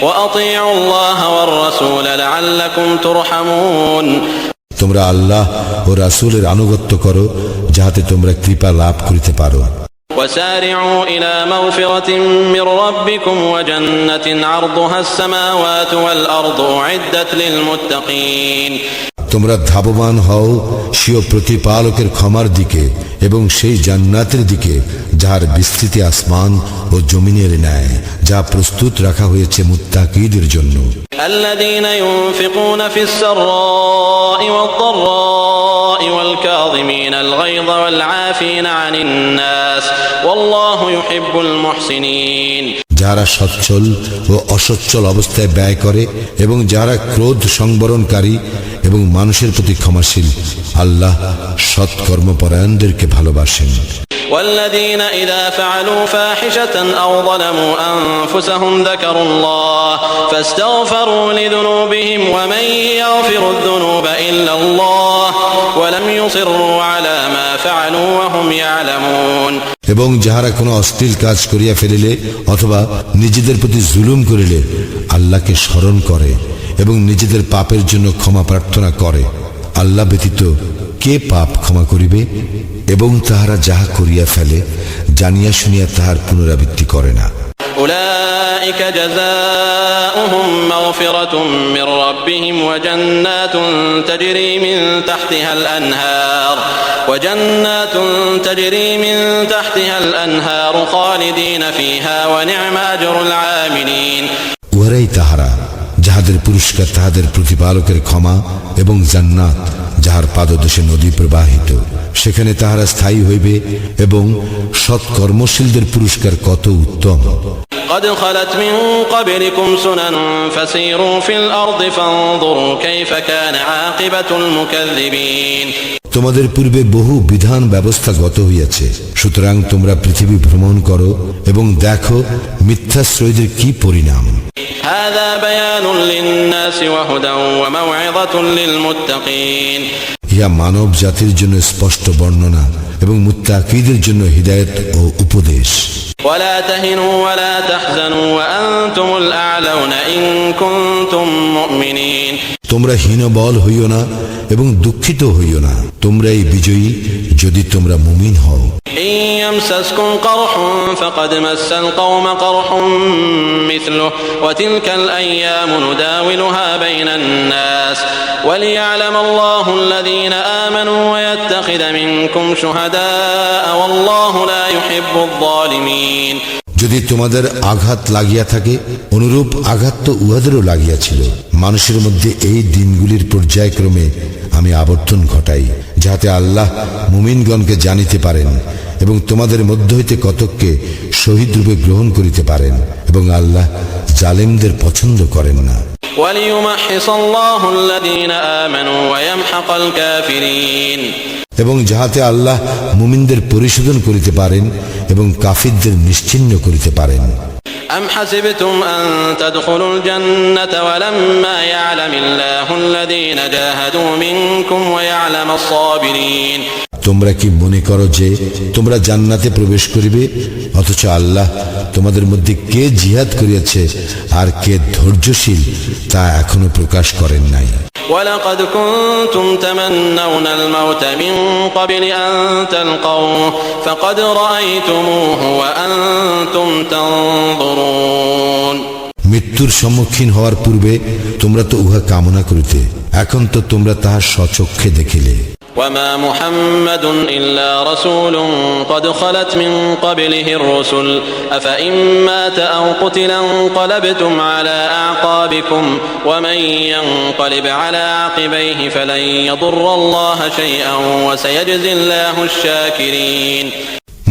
وأطيعوا الله والرسول لعلكم ترحمون। তোমরা আল্লাহ ও রাসূলের আনুগত্য করো যাহাতে তোমরা কৃপা লাভ করিতে পারো। وسارعوا إلى مغفرة من ربكم وجنة عرضها السماوات والأرض أعدت للمتقين। তোমরা ধাবমান হও স্বীয় প্রতিপালকের ক্ষমার দিকে এবং সেই জান্নাতের দিকে যার বিস্তৃতি আসমান ও জমিনের ন্যায়, যা প্রস্তুত রাখা হয়েছে মুত্তাকীদের জন্য। الذين ينفقون في السراء والضراء والكاظمين الغيظ والعافين عن الناس والله يحب المحسنين। যারা সচ্ছল ও অসচ্ছল অবস্থায় ব্যয় করে এবং যারা ক্রোধ সংবরণকারী এবং মানুষের প্রতি ক্ষমাশীল, আল্লাহ সৎকর্মপরায়ণদেরকে ভালোবাসেন। والذين إذا فعلوا فاحشة أو ظلموا أنفسهم ذكروا الله فاستغفروا لذنوبهم ومن يغفر الذنوب إلا الله ولم يصروا على ما فعلوا وهم يعلمون। এবং যাহারা কোনো অশ্লীল কাজ করিয়া ফেলিলে অথবা নিজেদের প্রতি জুলুম করিলে আল্লাহকে স্মরণ করে এবং নিজেদের পাপের জন্য ক্ষমা প্রার্থনা করে, আল্লাহ ব্যতীত কে পাপ ক্ষমা করিবে? এবং তাহারা যাহা করিয়া ফেলে জানিয়া শুনিয়া তাহার পুনরাবৃত্তি করে না। أولئك جزاؤهم مغفرة من ربهم وجنات تجري من تحتها الأنهار خالدين فيها ونعم أجر العاملين। উহারাই তাহারা যাহাদের পুরস্কার তাহাদের প্রতিপালকের ক্ষমা এবং জান্নাত যাহার পাদদেশে নদী প্রবাহিত, সেখানে তাহারা স্থায়ী হইবে এবং সৎকর্মশীলদের পুরস্কার কত উত্তম। قد خلت من قبلكم سنن فسيروا في الأرض فانظروا كيف كان عاقبة المكذبين। তোমাদের পূর্বে বহু বিধান ব্যবস্থা গত হইয়াছে, সুতরাং তোমরা পৃথিবী ভ্রমণ করো এবং দেখো মিথ্যাশ্রয়ীদের কি পরিণাম। هذا بيان للناس وهدى وموعظة للمتقين। ইহা মানব জাতির জন্য স্পষ্ট বর্ণনা এবং মুত্তাকীদের জন্য হিদায়াত ও উপদেশ। ولا تهنوا ولا تحزنوا وأنتم الأعلون إن كنتم مؤمنين। তোমরা হীনবল হইও না এবং দুঃখিত হইও না, তোমরাই বিজয়ী যদি তোমরা মুমিন হও। إن يمسسكم قرح فقد مس القوم قرح مثله وتلك الأيام نداولها بين الناس وليعلم الله الذين آمنوا ويتخذ منكم شهداء والله لا يحب الظالمين। যদি তোমাদের আঘাত লাগিয়া থাকে, অনুরূপ আঘাত তো উহাদেরও লাগিয়াছিল। মানুষের মধ্যে এই দিনগুলির পর্যায়ক্রমে আমি আবর্তন ঘটাই, যাহাতে আল্লাহ মুমিনগণকে জানিতে পারেন এবং তোমাদের মধ্য হইতে কতককে শহীদ রূপে গ্রহণ করিতে পারেন, এবং আল্লাহ জালেমদের পছন্দ করেন না। وَلِيُمَحِّصَ اللَّهُ الَّذِينَ آمَنُوا وَيَمْحَقَ الْكَافِرِينَ। এবং যাহাতে আল্লাহ মুমিনদের পরিশোধন করিতে পারেন এবং কাফিরদের নিশ্চিহ্ন করিতে পারেন। أَمْ حَسِبْتُمْ أَن تَدْخُلُوا الْجَنَّةَ وَلَمَّا يَعْلَمِ اللَّهُ الَّذِينَ جَاهَدُوا مِنكُمْ وَيَعْلَمَ الصَّابِرِينَ। তোমরা কি মনে করো যে তোমরা জান্নাতে প্রবেশ করিবে, অথচ আল্লাহ তোমাদের মধ্যে কে জিহাদ করিয়াছে আর কে ধৈর্যশীল তা এখনো প্রকাশ করেন নাই। وَلَقَدْ كُنْتُمْ تَمَنَّوْنَ الْمَوْتَ مِنْ قَبْلِ أَنْ تَلْقَوْهُ فَقَدْ رَأَيْتُمُوهُ وَأَنْتُمْ تَنْظُرُونَ। মৃত্যুর সম্মুখীন হওয়ার পূর্বে তোমরা তো উহা কামনা করিতে, এখন তো তোমরা তাহার স্বচক্ষে দেখিলে। وما محمد إلا رسول قد خلت من قبله الرسل أفإن مات أو قتل انقلبتم على أعقابكم ومن ينقلب على عقبيه فلن يضر الله شيئا وسيجزي الله الشاكرين।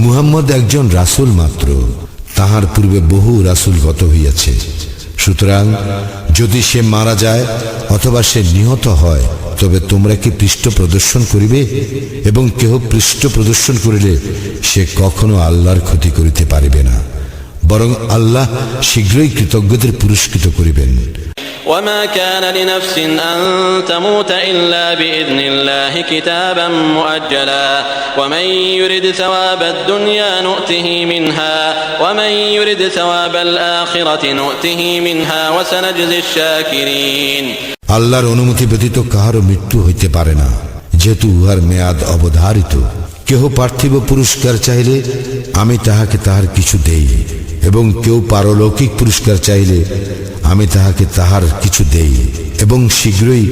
মুহাম্মদ একজন রাসূল মাত্র, তাহার পূর্বে বহু রাসূল গত হইয়াছে, সুতরাং যদি সে মারা যায় অথবা সে নিহত হয় তবে তোমরা কি পৃষ্ঠ প্রদর্শন করিবে? এবং কেহ পৃষ্ঠ প্রদর্শন করিলে সে কখনো আল্লাহর ক্ষতি করিতে পারিবে না, বরং আল্লাহ শীঘ্রই কৃতজ্ঞদের পুরস্কৃত করিবেন। وما كان لنفس أن تموت إلا بإذن الله كتابا مؤجلا ومن يرد ثواب الدنيا نؤته منها ومن يرد ثواب الآخرة نؤته منها وسنجزي الشاكرين। আল্লাহর অনুমতি ব্যতীত কাহারও মৃত্যু হইতে পারে না, যেহেতু উহার মেয়াদ অবধারিত। কেহ পার্থিব পুরস্কার চাইলে আমি তাহাকে তাহার কিছু দেই, এবং কেউ পারলৌকিক পুরস্কার চাইলে আমি তাহাকে তাহার কিছু দেই, এবং শীঘ্রই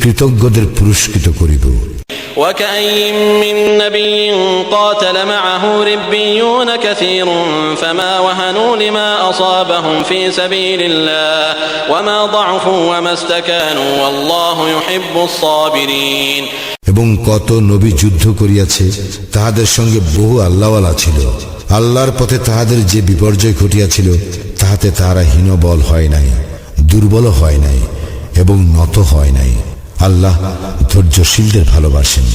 কৃতজ্ঞদের পুরস্কৃত করিব। وكأين من نبي قاتل معه ربيون كثير فما وهنوا لما أصابهم في سبيل الله وما ضعفوا وما استكانوا والله يحب الصابرين। এবং কত নবী যুদ্ধ করিয়াছে, তাহাদের সঙ্গে বহু আল্লাহওয়ালা ছিল। আল্লাহর পথে তাহাদের যে বিপর্যয় ঘটিয়াছিল তাহাতে তাহারা হীনবল হয় নাই, দুর্বল হয় নাই এবং নত হয় নাই। আল্লাহ ধৈর্যশীলদের ভালোবাসেন।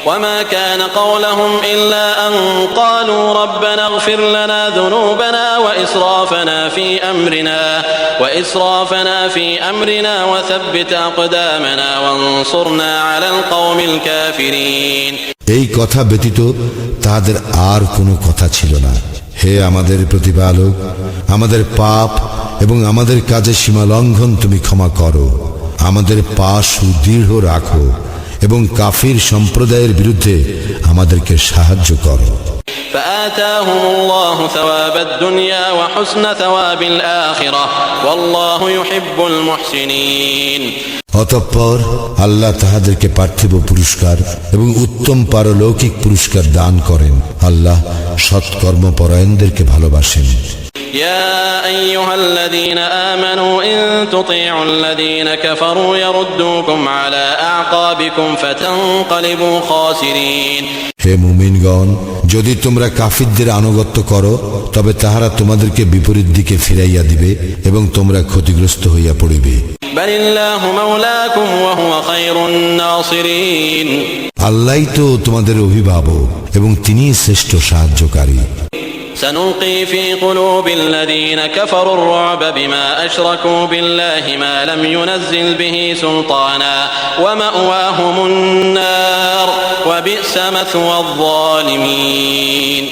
وما كان قولهم إلا أن قالوا ربنا اغفر لنا ذنوبنا وإسرافنا في أمرنا وثبت أقدامنا وانصرنا على القوم الكافرين। এই কথা ব্যতীত তাদের আর কোনো কথা ছিল না। হে আমাদের প্রতিপালক, আমাদের পাপ এবং আমাদের কাজে সীমালঙ্ঘন তুমি ক্ষমা করো, আমাদের পা সুদৃঢ় রাখো এবং কাফির সম্প্রদায়ের বিরুদ্ধে আমাদেরকে সাহায্য করো। فآتاهم الله ثواب الدنيا وحسن ثواب الآخرة والله يحب المحسنين। অতঃপর আল্লাহ তাহাদেরকে পার্থিব পুরস্কার এবং উত্তম পারলৌকিক পুরস্কার দান করেন। আল্লাহ সৎকর্মপরায়ণদেরকে ভালোবাসেন। يا أيها الذين آمنوا إن تطيعوا الذين كفروا يردوكم على أعقابكم فتنقلبوا خاسرين। হে মুমিনগণ, যদি তোমরা কাফিরদের আনুগত্য করো তবে তাহারা তোমাদেরকে বিপরীত দিকে ফিরাইয়া দিবে এবং তোমরা ক্ষতিগ্রস্ত হইয়া পড়িবে। بل الله مولاكم وهو خير الناصرين। আল্লাহই তো তোমাদের অভিভাবক এবং তিনিই শ্রেষ্ঠ সাহায্যকারী। سنلقي في قلوب الذين كفروا الرعب بما أشركوا بالله ما لم ينزل به سلطانا ومأواهم النار وبئس مثوى الظالمين।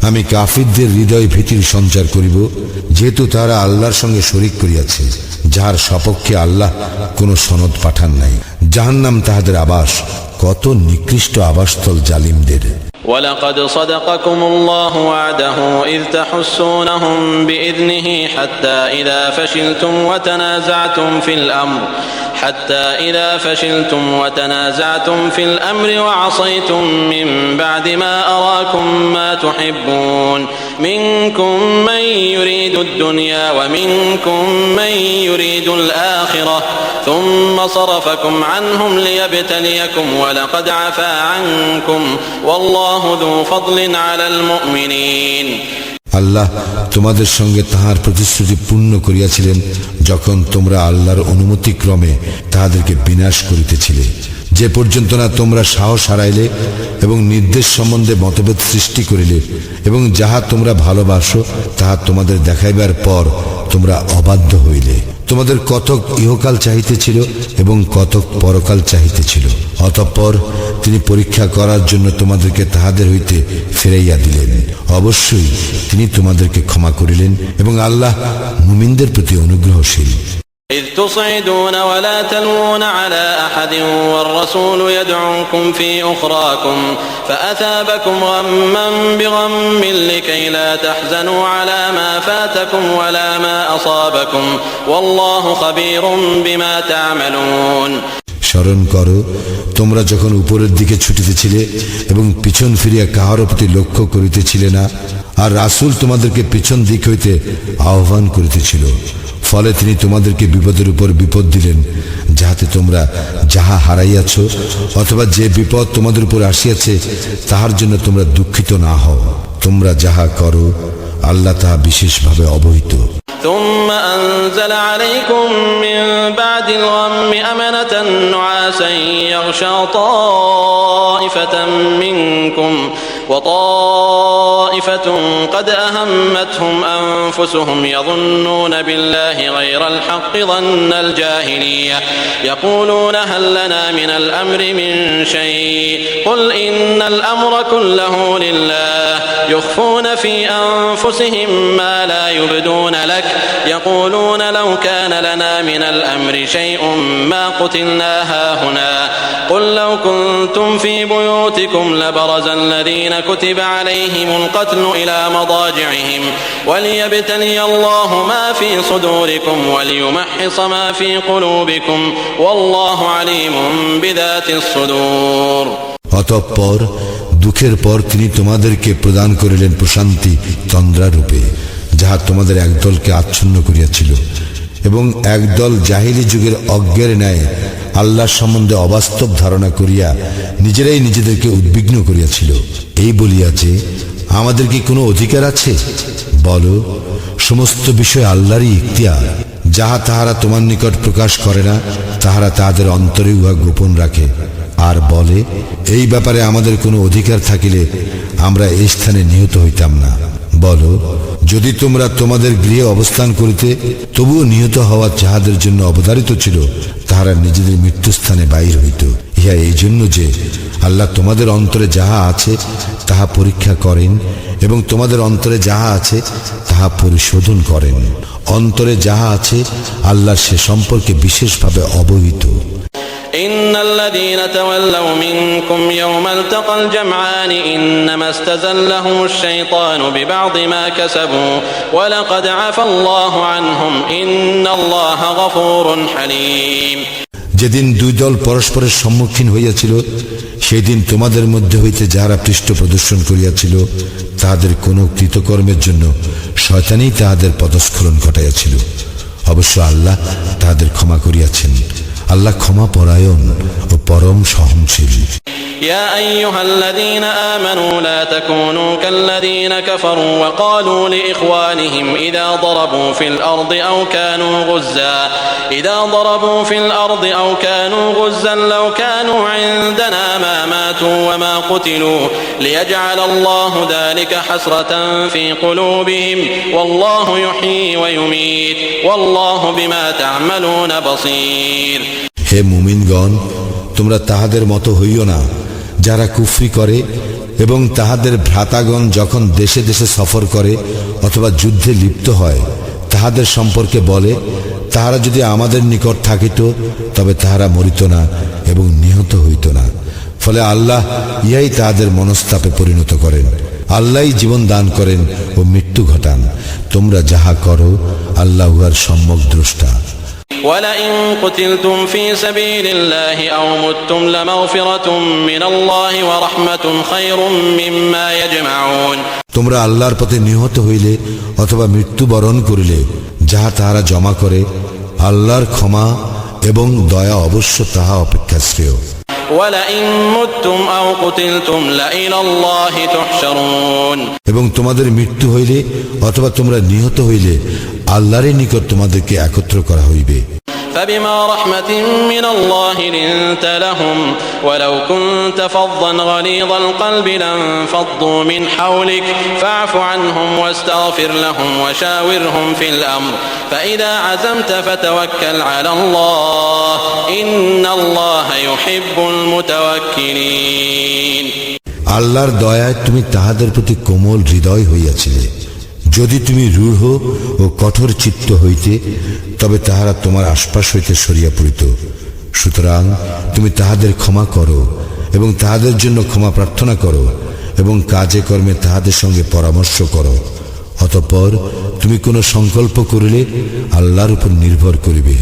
আমি কাফিরদের হৃদয় ভীতির সঞ্চার করিব, যেহেতু তারা আল্লাহর সঙ্গে শরীক করিয়াছে, যাহার সপক্ষে আল্লাহ কোনো সনদ পাঠান নাই। জাহান্নাম তাহাদের আবাস, কত নিকৃষ্ট আবাসস্থল জালিমদের। ولقد صدقكم الله وعده إذ تحسونهم بإذنه حتى إذا فشلتم وتنازعتم في الأمر وعصيتم من بعد ما أراكم ما تحبون منكم من يريد الدنيا ومنكم من يريد الآخرة ثم صرفكم عنهم ليبتليكم ولقد عفا عنكم والله ذو فضل على المؤمنين। আল্লাহ তোমাদের সঙ্গে তাহার প্রতিশ্রুতি পূর্ণ করিয়াছিলেন যখন তোমরা আল্লাহর অনুমতিক্রমে তাহাদেরকে বিনাশ করিতেছিলে, যে পর্যন্ত না তোমরা সাহস হারাইলে এবং নির্দেশ সম্বন্ধে মতভেদ সৃষ্টি করিলে এবং যাহা তোমরা ভালোবাসো তাহা তোমাদের দেখাইবার পর তোমরা অবাধ্য হইলে। তোমাদের কতক ইহকাল চাহিতেছিল এবং কতক পরকাল চাহিতেছিল। অতঃপর তিনি পরীক্ষা করার জন্য তোমাদেরকে তাহাদের হইতে ফিরাইয়া দিলেন। অবশ্যই তিনি তোমাদেরকে ক্ষমা করিলেন এবং আল্লাহ মুমিনদের প্রতি অনুগ্রহশীল। إذ تصعدون ولا تلوون على أحد والرسول يدعوكم في أخراكم فأثابكم غما بغم لكي لا تحزنوا على ما فاتكم ولا ما أصابكم والله خبير بما تعملون। স্মরণ করো, তোমরা যখন উপরের দিকে ছুটিতেছিলে এবং পিছন ফিরিয়া কাহারও প্রতি লক্ষ্য করিতেছিলে না, আর রাসূল তোমাদেরকে পিছন দিক হইতে আহ্বান করিতেছিল, ফলে তিনি তোমাদেরকে বিপদের উপর বিপদ দিলেন, যাহাতে তোমরা যাহা হারাইয়াছ অথবা যে বিপদ তোমাদের উপর আসিয়াছে তাহার জন্য তোমরা দুঃখিত না হও। তোমরা যাহা করো আল্লাহ তাহা বিশেষভাবে অবহিত। ثم أنزل عليكم من بعد الغم أمنة نعاسا يغشى طائفة منكم وطائفة قد أهمتهم أنفسهم يظنون بالله غير الحق ظن الجاهلية يقولون هل لنا من الأمر من شيء قل إن الأمر كله لله يخفون في أنفسهم ما لا يبدون لك يقولون لو كان لنا من الأمر شيء ما قتلنا هاهنا قل لو كنتم في بيوتكم لبرز الذين كتب عليهم القتل إلى مضاجعهم وليبتلي الله ما في صدوركم وليمحص ما في قلوبكم والله عليم بذات الصدور. অতঃপর দুঃখের পর তিনি তোমাদেরকে প্রদান করিলেন প্রশান্তি তন্দ্রারূপে, যাহা তোমাদের একদলকে আচ্ছন্ন করিয়াছিল এবং একদল জাহিলি যুগের অজ্ঞের ন্যায় আল্লাহর সম্বন্ধে অবাস্তব ধারণা করিয়া নিজেরাই নিজেদেরকে উদ্বিগ্ন করিয়াছিল। এই বলিয়া যে আমাদের কি কোনো অধিকার আছে? বলো, সমস্ত বিষয় আল্লাহরই ইখতিয়ার। যাহা তাহারা তোমার নিকট প্রকাশ করে না, তাহারা তাহাদের অন্তরে উহা গোপন রাখে আর বলে, এই ব্যাপারে আমাদের কোনো অধিকার থাকিলে আমরা এই স্থানে নিহত হইতাম না। বলো, যদি তোমরা তোমাদের গৃহে অবস্থান করিতে তবুও নিহত হওয়া যাহাদের জন্য অবধারিত ছিল, তাহারা নিজেদের মৃত্যুস্থানে বাহির হইত। ইহা এই জন্য যে আল্লাহ তোমাদের অন্তরে যাহা আছে তাহা পরীক্ষা করেন এবং তোমাদের অন্তরে যাহা আছে তাহা পরিশোধন করেন। অন্তরে যাহা আছে আল্লাহ সে সম্পর্কে বিশেষভাবে অবহিত। إن الذين تولوا منكم يوم التقى الجمعان إنما استزلهم الشيطان ببعض ما كسبوا ولقد عفا الله عنهم إن الله غفور حليم. যেদিন দুই দল পরস্পরের সম্মুখীন হইয়াছিল, সেই দিন তোমাদের মধ্যে হইতে যাহারা পৃষ্ঠ প্রদর্শন করিয়াছিল, তাহাদের কোন কৃতকর্মের জন্য শয়তানই তাহাদের পদস্খলন ঘটাইয়াছিল। অবশ্য আল্লাহ তাহাদের ক্ষমা করিয়াছেন। আল্লাহ ক্ষমা পরায়ণ ও পরম সহনশীল। يا أيها الذين آمنوا لا تكونوا كالذين كفروا وقالوا لإخوانهم إذا ضربوا في الأرض أو كانوا غزا لو كانوا عندنا ما ماتوا وما قتلوا ليجعل الله ذلك حسرة في قلوبهم والله يحيي ويميت والله بما تعملون بصير. হে মুমিনগণ, তোমরা তাহাদের মতো হইও না যারা কুফরি করে এবং তাহাদের ভ্রাতাগণ যখন দেশে দেশে সফর করে অথবা যুদ্ধে লিপ্ত হয় তাহাদের সম্পর্কে বলে, তাহারা যদি আমাদের নিকট থাকিত তবে তাহারা মরিত না এবং নিহত হইত না। ফলে আল্লাহ ইহাই তাহাদের মনস্তাপে পরিণত করেন। আল্লাহই জীবন দান করেন ও মৃত্যু ঘটান। তোমরা যাহা করো আল্লাহ উহার সম্যক দ্রষ্টা। ولئن قتلتم في سبيل الله أو متم لمغفرة من الله ورحمة خير مما يجمعون. তোমরা আল্লাহর পথে নিহত হইলে অথবা মৃত্যুবরণ করিলে যাহা তাহারা জমা করে, আল্লাহর ক্ষমা এবং দয়া অবশ্য তাহা অপেক্ষা শ্রেয়। ولئن متم أو قتلتم لإلى الله تحشرون. এবং তোমাদের মৃত্যু হইলে অথবা তোমরা নিহত হইলে আল্লাহর নিকট তোমাদেরকে একত্র করা হইবে। فبما رحمة من الله لنت لهم ولو كنت فظا غليظ القلب لانفضوا من حولك فاعف عنهم واستغفر لهم وشاورهم في الأمر فإذا عزمت فتوكل على الله إن الله يحب المتوكلين. আল্লাহর দয়ায় তুমি তাহাদের প্রতি কোমল হৃদয় হইয়াছিলে। যদি তুমি রূঢ় ও কঠোর চিত্ত হইতে তবে তাহারা তোমার আশপাশ হইতে সরিয়া পড়িত। সুতরাং তুমি তাহাদের ক্ষমা করো এবং তাহাদের জন্য ক্ষমা প্রার্থনা করো এবং কাজে কর্মে তাহাদের সঙ্গে পরামর্শ করো। অতঃপর তুমি কোনো সংকল্প করিলে আল্লাহর উপর নির্ভর করিবে।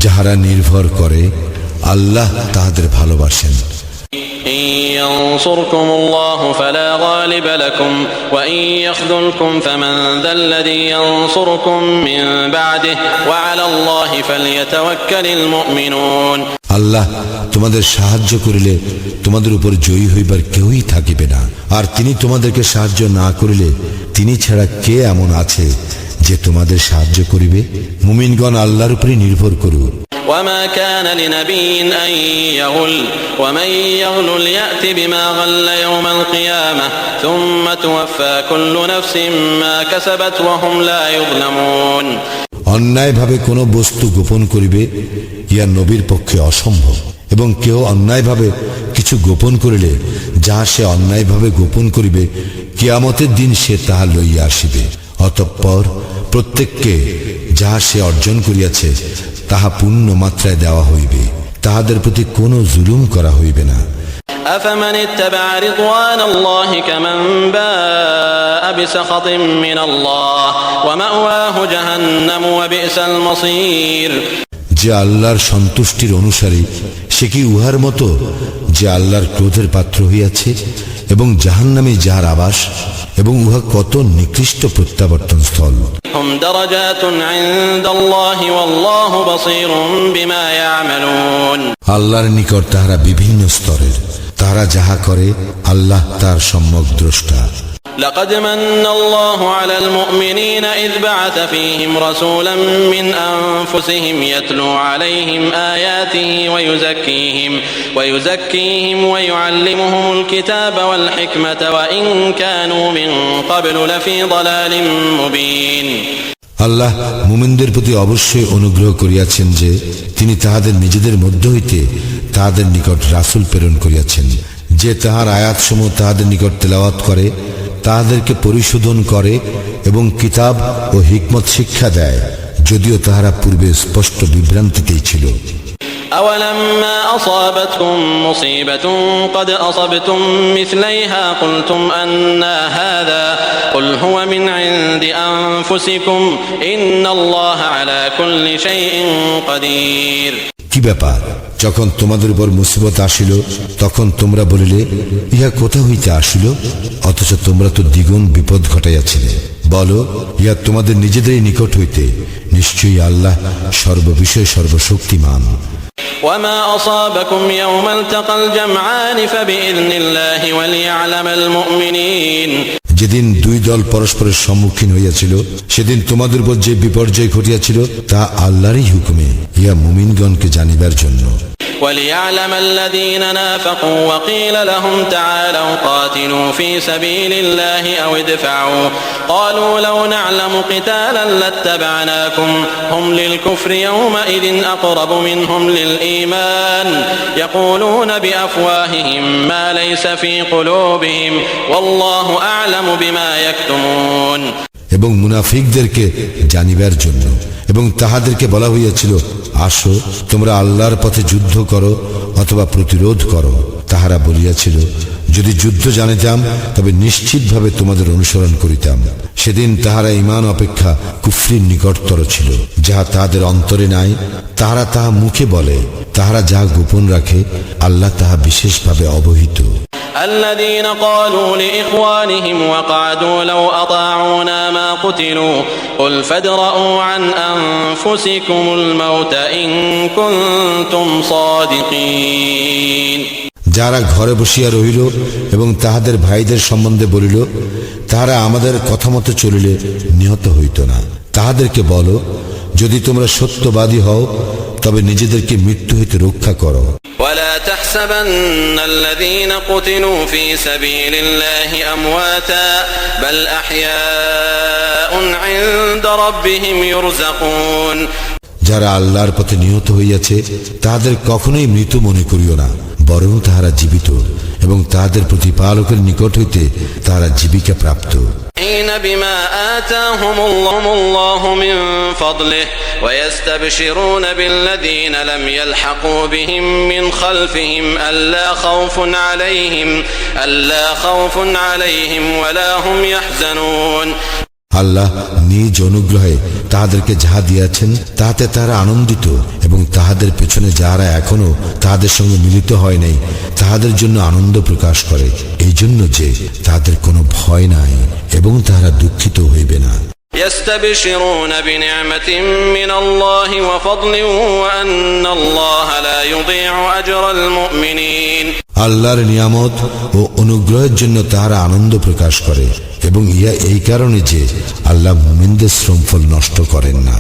যাহারা নির্ভর করে আল্লাহ তাহাদের ভালোবাসেন। إن ينصركم الله فلا غالب لكم وإن يخذلكم فمن ذا الذي ينصركم من بعده وعلى الله فليتوكل المؤمنون. আল্লাহ তোমাদের সাহায্য করিলে তোমাদের উপর জয়ী হইবার কেউই থাকিবে না, আর তিনি তোমাদেরকে সাহায্য না করিলে তিনি ছাড়া কে এমন আছে যে তোমাদের সাহায্য করিবে? মুমিনগণ আল্লাহর উপরই নির্ভর করুন। وما كان لنبي أن يغل ومن يغل يأت بما غل يوم القيامة ثم توفى كل نفس ما كسبت وهم لا يظلمون. অন্যায়ভাবে কোনো বস্তু গোপন করিবে ইয়া নবীর পক্ষে অসম্ভব, এবং কেউ অন্যায়ভাবে কিছু গোপন করিলে যাহা সে অন্যায়ভাবে গোপন করিবে কিয়ামতের দিন সে তাহা লইয়া আসিবে। অতঃপর প্রত্যেককে যাহা সে অর্জন করিয়াছে তাহা পূর্ণ মাত্রায় দেওয়া হইবে, তাহাদের প্রতি কোনো জুলুম করা হইবে না। أفمن اتبع رضوان الله كمن باء بسخط من الله ومأواه جهنم وبئس المصير। যে আল্লাহর সন্তুষ্টির অনুসারী সে কি উহার মতো যে আল্লাহর ক্রোধের পাত্র হইয়াছে এবং জাহান্নামে যাহার আবাস এবং উহা কত নিকৃষ্ট প্রত্যাবর্তন স্থল। হুম দারাজাতুন ইনদাল্লাহি ওয়াল্লাহু বাসীরুম বিমা ইয়ামালুন। আল্লাহর নিকট তাহারা বিভিন্ন স্তরের, তাহারা যাহা করে আল্লাহ তার সম্যক দ্রষ্টা। لقد من الله على المؤمنين إذ بعث فيهم رسولا من أنفسهم يتلو عليهم آياته ويزكيهم ويعلمهم الكتاب والحكمة وإن كانوا من قبل لفي ضلال مبين। আল্লাহ মুমিনদের প্রতি অবশ্যই অনুগ্রহ করিয়াছেন যে তিনি তাহাদের নিজেদের মধ্য হইতে তাহাদের নিকট রাসূল প্রেরণ করিয়াছেন, যে তাহার আয়াতসমূহ তাহাদের নিকট তেলাওয়াত করে, তাহাদেরকে পরিশোধন করে এবং কিতাব ও হিকমত শিক্ষা দেয়, যদিও তাহারা পূর্বে স্পষ্ট বিভ্রান্তিতেই ছিল। أولما أصابتكم مصيبة قد أصبتم مثليها قلتم أنى هذا قل هو من عند أنفسكم إن الله على كل شيء قدير। কি ব্যাপার, যখন তোমাদের উপর মুসিবত আসিল তখন তোমরা বলিলে ইহা কোথা হইতে আসিল, অথচ তোমরা তো দ্বিগুণ বিপদ ঘটাইয়াছিলে। বলো, ইহা তোমাদের নিজেদেরই নিকট হইতে, নিশ্চয়ই আল্লাহ সর্ববিষয়ে সর্বশক্তিমান। وما أصابكم يوم التقى الجمعان فبإذن الله وليعلم المؤمنين। যেদিন দুই দল পরস্পরের সম্মুখীন হইয়াছিল সেদিন তোমাদের উপর যে বিপর্যয় ঘটিয়াছিল তা আল্লাহরই হুকুমে, ইহা মুমিনগণকে জানিবার জন্য। وليعلم الذين نافقوا وقيل لهم تعالوا قاتلوا في سبيل الله أو ادفعوا قالوا لو نعلم قتالا لاتبعناكم هم للكفر يومئذ أقرب منهم للإيمان يقولون بأفواههم ما ليس في قلوبهم والله أعلم بما يكتمون। এবং মুনাফিকদেরকে জানিবার জন্য এবং তাহাদেরকে বলা হইয়াছিল, আসো তোমরা আল্লাহর পথে যুদ্ধ করো অথবা প্রতিরোধ করো। তাহারা বলিয়াছিল, যদি যুদ্ধ জানিতাম তবে নিশ্চিতভাবে তোমাদের অনুসরণ করিতাম। সেদিন তাহারা ঈমান অপেক্ষা কুফরির নিকটতর ছিল, যাহা তাহাদের অন্তরে নাই তাহারা তাহা মুখে বলে, তাহারা যাহা গোপন রাখে আল্লাহ তাহা বিশেষভাবে অবহিত। الذين قالوا لإخوانهم وقعدوا لو أطاعونا ما قتلوا قل فادرءوا عن أنفسكم الموت إن كنتم صادقين। যারা ঘরে বসিয়া রহিল এবং তাহাদের ভাইদের সম্বন্ধে বলিল, তাহারা আমাদের কথা মতো চলিলে নিহত হইত না। তাহাদেরকে বলো, যদি তোমরা সত্যবাদী হও তবে নিজেদেরকে মৃত্যু হইতে রক্ষা করো। ولا تحسبن الذين قتلوا في سبيل الله أمواتا بل أحياء عند ربهم يرزقون। যারা আল্লাহর পথে নিহত হইয়াছে তাহাদের কখনোই মৃত মনে করিও না, বরং তাহারা জীবিত এবং তাহাদের প্রতিপালকের নিকট হইতে তাহারা জীবিকা প্রাপ্ত। بما آتاهم الله من فضله ويستبشرون بالذين لم يلحقوا بهم من خلفهم ألا خوف عليهم ولا هم يحزنون। আল্লাহ নিজ অনুগ্রহে তাহাদেরকে যাহা দিয়াছেন তাহাতে তাহারা আনন্দিত এবং তাহাদের পেছনে যাহারা এখনো তাহাদের সঙ্গে মিলিত হয় নাই তাহাদের জন্য আনন্দ প্রকাশ করে, এই জন্য যে তাহাদের কোনো ভয় নাই এবং তাহারা দুঃখিত হইবে না। يستبشرون بنعمة من الله وفضل وأن الله لا يضيع أجر المؤمنين। আল্লাহর নিয়ামত ও অনুগ্রহের জন্য তাহারা আনন্দ প্রকাশ করে এবং ইহা এই কারণে যে আল্লাহ মুমিনদের শ্রমফল নষ্ট করেন না।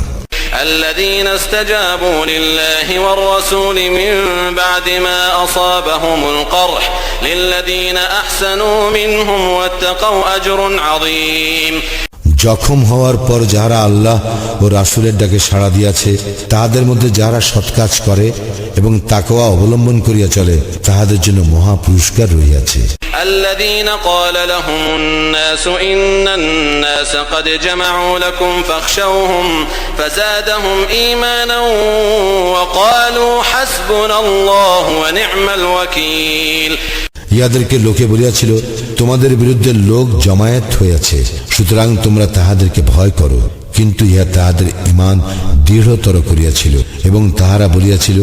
الذين استجابوا لله والرسول من بعد ما أصابهم القرح للذين أحسنوا منهم واتقوا أجر عظيم। জখম হওয়ার পর যারা আল্লাহ ও রাসূলের ডাকে সাড়া দিয়াছে তাহাদের মধ্যে যারা সৎ কাজ করে এবং তাকওয়া অবলম্বন করিয়া চলে তাহাদের জন্য মহা পুরস্কার রহিয়াছে। الذين قال لهم الناس إن الناس قد جمعوا لكم فاخشوهم فزادهم إيمانا وقالوا حسبنا الله ونعم الوكيل। ইহাদেরকে লোকে বলিয়াছিল, তোমাদের বিরুদ্ধে লোক জমায়েত হইয়াছে, সুতরাং তোমরা তাহাদেরকে ভয় করো। কিন্তু ইহা তাহাদের ঈমান দৃঢ়তর করিয়াছিল এবং তাহারা বলিয়াছিল,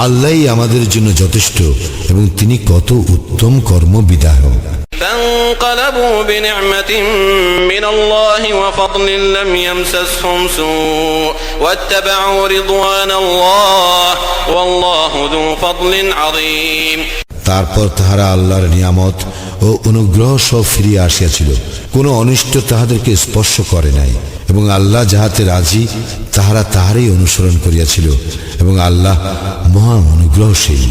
আল্লাহই আমাদের জন্য যথেষ্ট এবং তিনি কত উত্তম কর্মবিধায়ক। فانقلبوا بنعمة من الله وفضل لم يمسسهم سوء واتبعوا رضوان الله والله ذو فضل عظيم। তারপর তাহারা আল্লাহর নিয়ামত ও অনুগ্রহ সহ ফিরিয়া আসিয়াছিল, কোনো অনিষ্ট তাহাদেরকে স্পর্শ করে নাই এবং আল্লাহ যাহাতে রাজি তাহারা তাহারই অনুসরণ করিয়াছিল এবং আল্লাহ মহা অনুগ্রহশীল।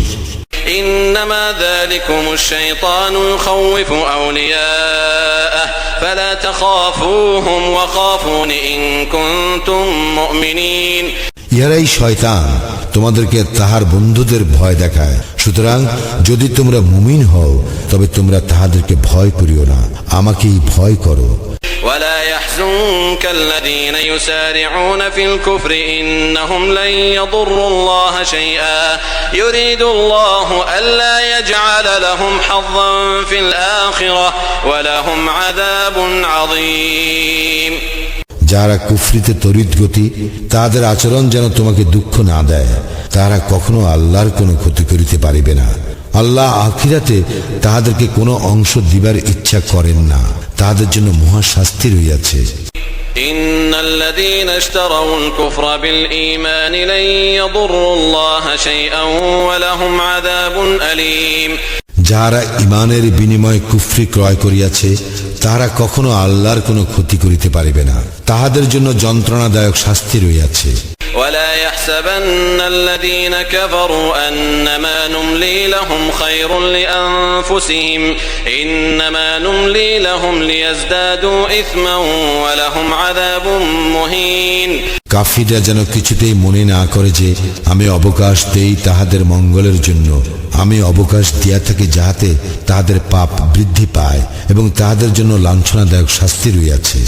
إنما ذلكم الشيطان يخوف أولياءه فلا تخافوهم وخافون إن كنتم مؤمنين। ইহারাই শয়তান তোমাদেরকে তাহার বন্ধুদের ভয় দেখায়, সুতরাং যদি তোমরা মুমিন হও তবে তোমরা তাহাদেরকে ভয় করিও না, আমাকেই ভয় করো। ولا يحزنك الذين يسارعون في الكفر إنهم لن يضروا الله شيئا يريد الله ألا يجعل لهم حظا في الآخرة ولهم عذاب عظيم। যারা কুফরিতে তড়িৎ গতি, তাহাদের আচরণ যেন তোমাকে দুঃখ না দেয়, তারা কখনো আল্লাহর কোনো ক্ষতি করিতে পারিবে না। আল্লাহ আখিরাতে তাহাদেরকে কোনো অংশ দিবার ইচ্ছা করেন না, তাহাদের জন্য মহা শাস্তি রইয়াছে। إن الذين اشتروا الكفر بالإيمان لن يضروا الله شيئا ولهم عذاب أليم। যারা ঈমানের বিনিময়ে কুফরি ক্রয় করিয়াছে তারা কখনো আল্লাহর কোনো ক্ষতি করিতে পারিবে না, তাহাদের জন্য যন্ত্রণাদায়ক শাস্তি রইয়াছে। ولا يحسبن الذين كفروا أنما نملي لهم خير لأنفسهم إنما نملي لهم ليزدادوا إثما ولهم عذاب مهين। কাফিররা যেন কিছুতেই মনে না করে যে আমি অবকাশ দেই তাহাদের মঙ্গলের জন্য, আমি অবকাশ দিয়া থাকি যাহাতে তাহাদের পাপ বৃদ্ধি পায় এবং তাহাদের জন্য লাঞ্ছনাদায়ক শাস্তি রইয়াছে।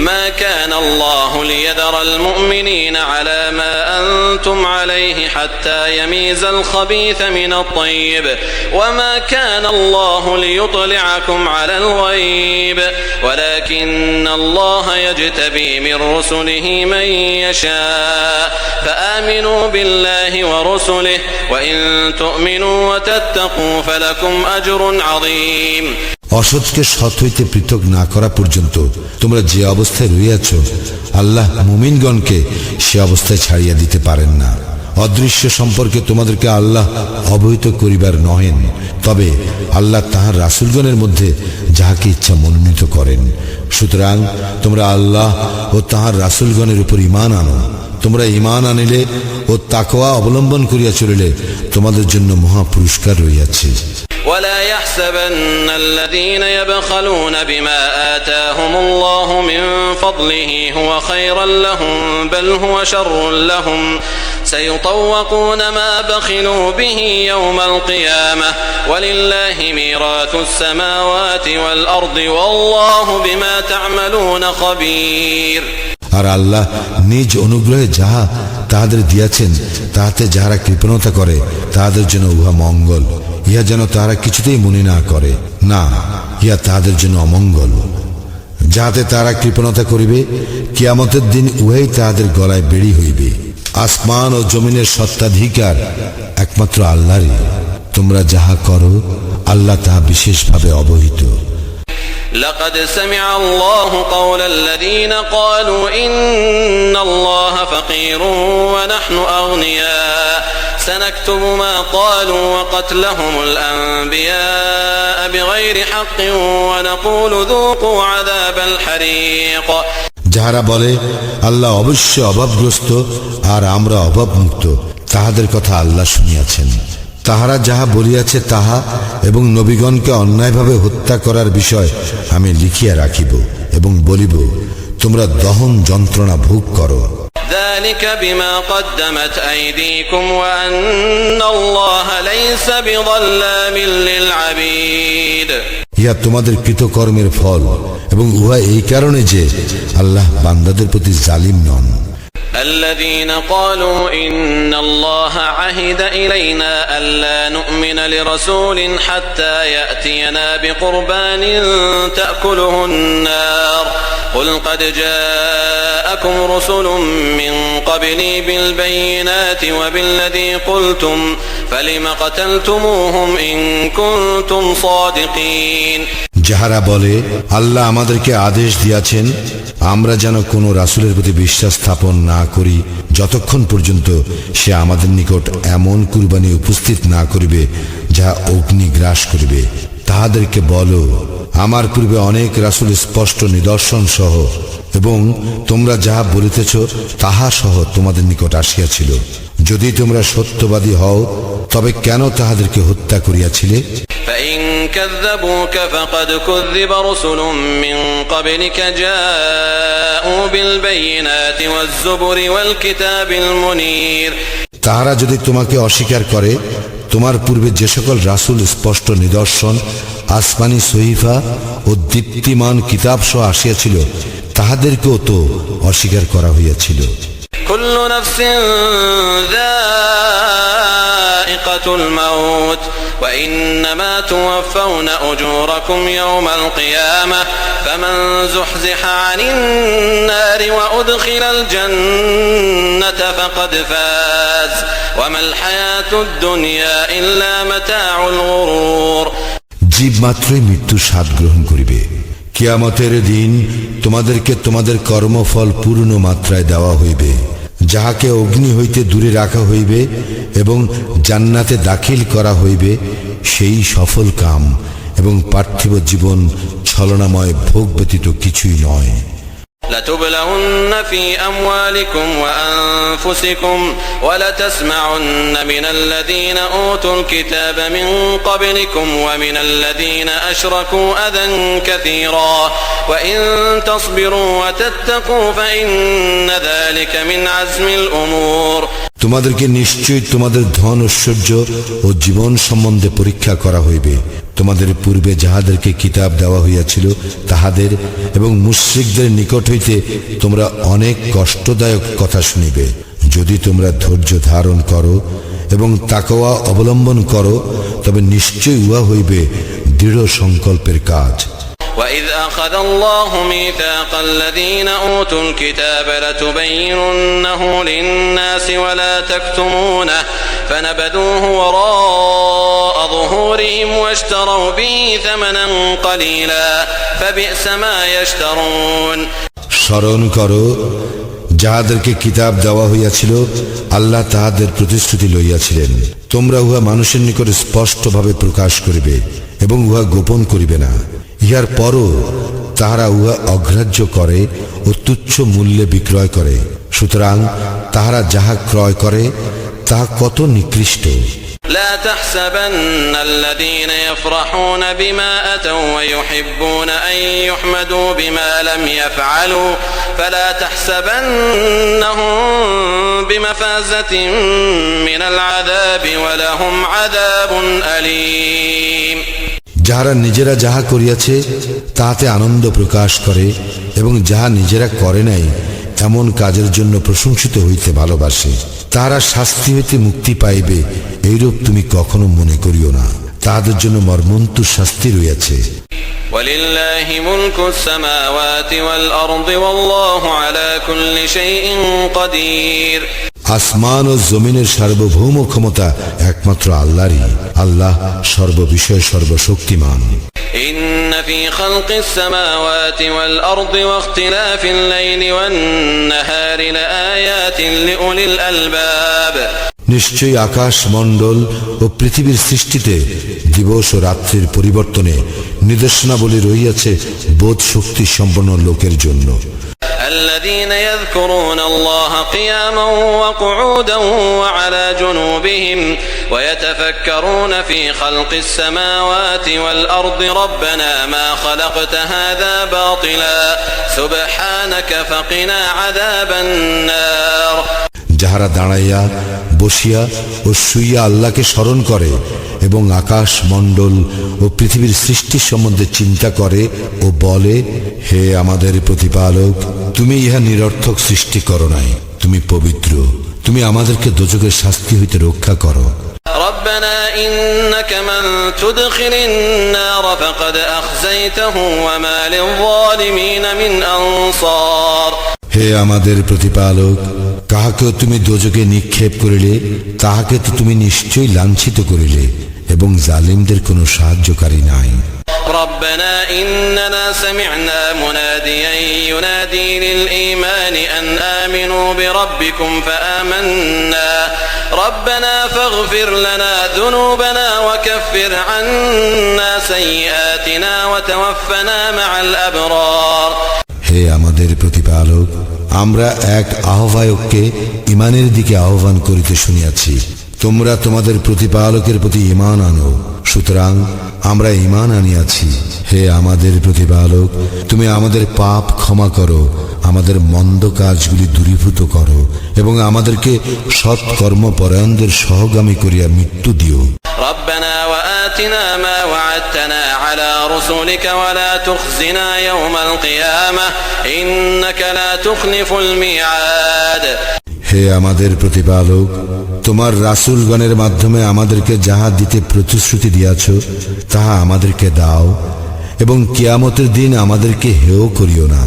ما كان الله ليذر المؤمنين على ما أنتم عليه حتى يميز الخبيث من الطيب وما كان الله ليطلعكم على الغيب ولكن الله يجتبي من رسله من يشاء فآمنوا بالله ورسله وإن تؤمنوا وتتقوا فلكم أجر عظيم। অসৎকে সৎ হইতে পৃথক না করা পর্যন্ত তোমরা যে অবস্থায় রইয়াছ আল্লাহ মুমিনগণকে সে অবস্থায় ছাড়িয়া দিতে পারেন না। অদৃশ্য সম্পর্কে তোমাদেরকে আল্লাহ অবহিত করিবার নহেন, তবে আল্লাহ তাহার রাসূলগণের মধ্যে যাহাকে ইচ্ছা মনোনীত করেন। সুতরাং তোমরা আল্লাহ ও তাহার রাসূলগণের উপর ঈমান আনো। তোমরা ঈমান আনিলে ও তাকওয়া অবলম্বন করিয়া চলিলে তোমাদের জন্য মহা পুরস্কার রইয়াছে। ولا يحسبن الذين يبخلون بما آتاهم الله من فضله هو خيرا لهم بل هو شر لهم سيطوقون ما بخلوا به يوم القيامة ولله ميراث السماوات والأرض والله بما تعملون خبير। আর আল্লাহ নিজ অনুগ্রহে যাহা তাহাদের দিয়াছেন তাহাতে যাহারা কৃপণতা করে তাহাদের জন্য উহা মঙ্গল, ইহা যেন তাহারা কিছুতেই মনে না করে, না ইহা তাহাদের জন্য অমঙ্গল। যাহাতে তাহারা কৃপণতা করিবে কিয়ামতের দিন উহাই তাহাদের গলায় বেড়ি হইবে। আসমান ও জমিনের সত্ত্বাধিকার একমাত্র আল্লাহরই, তোমরা যাহা করো আল্লাহ তাহা বিশেষভাবে অবহিত। لقد سمع الله قول الذين قالوا إن الله فقير ونحن أغنياء سنكتب ما قالوا وقتلهم الأنبياء بغير حق ونقول ذوقوا عذاب الحريق। যাহারা বলে আল্লাহ অবশ্যই অভাবগ্রস্ত আর আমরা অভাবমুক্ত, তাহাদের কথা আল্লাহ শুনিয়াছেন। তাহারা যাহা বলিয়াছে তাহা এবং নবীগণকে অন্যায়ভাবে হত্যা করার বিষয় আমি লিখিয়া রাখিব এবং বলিব তোমরা দহন যন্ত্রণা ভোগ করো। ذلك بما قدمت أيديكم وأن الله ليس بظلام للعبيد। ইহা তোমাদের কৃতকর্মের ফল এবং উহা এই কারণে যে আল্লাহ বান্দাদের প্রতি জালিম নন। الذين قالوا إن الله عهد إلينا ألا نؤمن لرسول حتى يأتينا بقربان تأكله النار قل قد جاءكم رسل من قبلي بالبينات وبالذي قلتم فلم قتلتموهم إن كنتم صادقين যাহারা বলে আল্লাহ আমাদেরকে আদেশ দিয়েছেন আমরা যেন কোনো রাসূলের প্রতি বিশ্বাস স্থাপন না করি যতক্ষণ পর্যন্ত সে আমাদের নিকট এমন কুরবানি উপস্থিত না করিবে যা অগ্নি গ্রাস করিবে, তাহাদেরকে বলো আমার পূর্বে অনেক রাসূল স্পষ্ট নিদর্শন সহ এবং তোমরা যাহা বলিতেছ তাহা সহ তোমাদের নিকট আসিয়াছিল। যদি তোমরা সত্যবাদী হও তবে কেন তাহাদেরকে হত্যা করিয়াছিলে? فإن كذبوك فقد كذب رسل من قبلك جاءوا بالبينات والزبر والكتاب المنير তাহারা যদি তোমাকে অস্বীকার করে তোমার পূর্বে যে সকল রাসূল স্পষ্ট নিদর্শন আসমানি সহিফা ও দীপ্তিমান কিতাব সহ আসিয়াছিল তাহাদেরকেও তো অস্বীকার করা হইয়াছিল। كل نفس ذائقة الموت وإنما توفون أجوركم يوم القيامة فمن زحزح عن النار وأدخل الجنة فقد فاز وما الحياة الدنيا إلا متاع الغرور জীব মাত্রই মৃত্যু স্বাদ গ্রহণ করিবে। কিয়ামতের দিন তোমাদেরকে তোমাদের কর্মফল পূর্ণ মাত্রায় দেওয়া হইবে। যাহাকে অগ্নি হইতে দূরে রাখা হইবে এবং জান্নাতে দাখিল করা হইবে সেই সফল কাম এবং পার্থিব জীবন ছলনাময় ভোগ ব্যতীত কিছুই নয়। لتبلغن في أموالكم وأنفسكم ولتسمعن من الذين أوتوا الكتاب من قبلكم ومن الذين أشركوا أذى كثيرا وإن تصبروا وتتقوا فإن ذلك من عزم الأمور তোমাদেরকে নিশ্চয়ই তোমাদের ধন ঐশ্বর্য ও জীবন সম্বন্ধে পরীক্ষা করা হইবে। তোমাদের পূর্বে যাহাদেরকে কিতাব দেওয়া হইয়াছিল তাহাদের এবং মুশরিকদের নিকট হইতে তোমরা অনেক কষ্টদায়ক কথা শুনিবে। যদি তোমরা ধৈর্য ধারণ করো এবং তাকওয়া অবলম্বন করো তবে নিশ্চয়ই উহা হইবে দৃঢ় সংকল্পের কাজ। وَإِذْ أَخَذَ اللَّهُ مِيثَاقَ الَّذِينَ أُوتُوا الْكِتَابَ لَتُبَيِّنُنَّهُ لِلنَّاسِ وَلَا تَكْتُمُونَهُ فَنَبَذُوهُ وَرَاءَ ظُهُورِهِمْ وَاشْتَرَوْا بِهِ ثَمَنًا قَلِيلًا فَبِئْسَ مَا يَشْتَرُونَ স্মরণ করো যাহাদেরকে কিতাব দেওয়া হইয়াছিল আল্লাহ তাহাদের প্রতিশ্রুতি লইয়াছিলেন তোমরা উহা মানুষের নিকট স্পষ্টভাবে প্রকাশ করিবে এবং উহা গোপন করিবে না। ইহার পরও তাহারা উহা অগ্রাহ্য করে ও তুচ্ছ মূল্যে বিক্রয় করে। সুতরাং তাহারা যাহা ক্রয় করে তাহা কত নিকৃষ্ট। لا تحسبن الذين يفرحون بما أتوا ويحبون أن يحمدوا بما لم يفعلوا فلا تحسبنهم بمفازة من العذاب ولهم عذاب أليم যাহারা নিজেরা যাহা করিয়াছে তাহাতে আনন্দ প্রকাশ করে এবং যাহা নিজেরা করে নাই এমন কাজের জন্য প্রশংসিত হইতে ভালোবাসে তাহারা শাস্তি হইতে মুক্তি পাইবে এইরূপ তুমি কখনো মনে করিও না। তাহাদের জন্য মর্মন্তুর শাস্তি রইয়াছে। ولله ملك السماوات والأرض والله على كل شيء قدير আসমান ও জমিনের সার্বভৌম ক্ষমতা একমাত্র আল্লাহরই। আল্লাহ সর্ববিষয়ে সর্বশক্তিমান। إن في خلق السماوات والأرض واختلاف الليل والنهار لآيات لأولي الألباب নিশ্চয়ই আকাশ মণ্ডল ও পৃথিবীর সৃষ্টিতে দিবস ও রাত্রির পরিবর্তনে নিদর্শনাবলী রহিয়াছে বোধ শক্তি সম্পন্ন লোকের জন্য। الذين يذكرون الله قياما وقعودا وعلى جنوبهم ويتفكرون في خلق السماوات والأرض ربنا ما خلقت هذا باطلا سبحانك فقنا عذاب النار যাহারা দাঁড়াইয়া বসিয়া ও শুইয়া আল্লাহকে স্মরণ করে এবং আকাশ মণ্ডল ও পৃথিবীর সৃষ্টি সম্বন্ধে চিন্তা করে ও বলে হে আমাদের প্রতিপালক তুমি ইহা নিরর্থক সৃষ্টি করো নাই তুমি পবিত্র, তুমি আমাদেরকে দোজখের শাস্তি হইতে রক্ষা করো। ربنا إنك من تدخل النار فقد أخزيته وما للظالمين من أنصار। হে আমাদের প্রতিপালক, কাহাকে তুমি দোজখে নিক্ষেপ করিলে তাহাকে তো তুমি নিশ্চয়ই লাঞ্ছিত করিলে, এবং জালিমদের কোনো সাহায্যকারী নাই। ربنا إننا سمعنا مناديا ينادي للإيمان أن آمنوا بربكم فآمنا ربنا فاغفر لنا ذنوبنا وكفر عنا سيئاتنا وتوفنا مع الأبرار। হে আমাদের প্রতিপালক, আমরা এক আহ্বায়ককে ঈমানের দিকে আহ্বান করিতে শুনিয়াছি, তোমরা তোমাদের প্রতিপালকের প্রতি ঈমান আনো, সুতরাং আমরা ঈমান আনিয়াছি। হে আমাদের প্রতিপালক, তুমি আমাদের পাপ ক্ষমা করো, আমাদের মন্দ কাজগুলি দূরীভূত করো, এবং আমাদেরকে সৎ কর্মপরায়ণদের সহগামী করিয়া মৃত্যু দিও। ربنا وآتنا ما وعدتنا على رسلك ولا تخزنا يوم القيامة إنك لا تخلف الميعاد। হে আমাদের প্রতিপালক, তোমার রাসূলগণের মাধ্যমে আমাদেরকে যাহা দিতে প্রতিশ্রুতি দিয়াছ তাহা আমাদেরকে দাও, এবং কিয়ামতের দিন আমাদেরকে হেয় করিও না,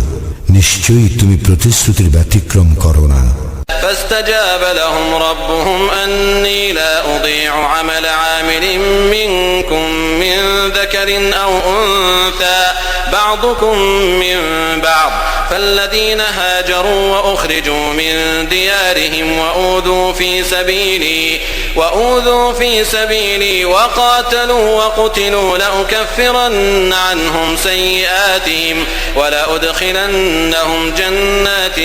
নিশ্চয়ই তুমি প্রতিশ্রুতির ব্যতিক্রম করো না। فاستجاب لهم ربهم أني لا أضيع عمل عامل منكم من ذكر أو أنثى بعضكم من بعض فالذين هاجروا وأخرجوا من ديارهم وأوذوا في سبيلي وقاتلوا وقتلوا لأكفرن عنهم سيئاتهم ولأدخلنهم جنات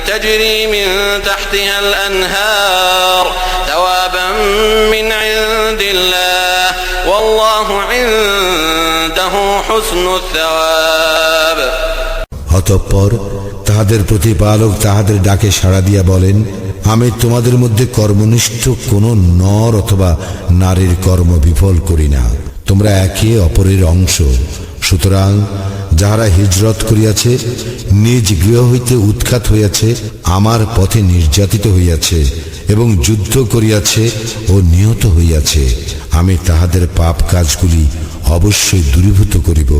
تجري من تحتها الأنهار ثوابا من عند الله والله عنده حسن الثواب। অতঃপর তাহাদের প্রতিপালক তাহাদের ডাকে সাড়া দিয়া বলেন, আমি তোমাদের মধ্যে কর্মনিষ্ঠ কোন নর অথবা নারীর কর্ম বিফল করি না, তোমরা একে অপরের অংশ। সুতরাং যাহারা হিজরত করিয়াছে, নিজ গৃহ হইতে উৎখাত হইয়াছে, আমার পথে নির্যাতিত হইয়াছে এবং যুদ্ধ করিয়াছে ও নিহত হইয়াছে, আমি তাহাদের পাপ কাজগুলি অবশ্যই দূরীভূত করিব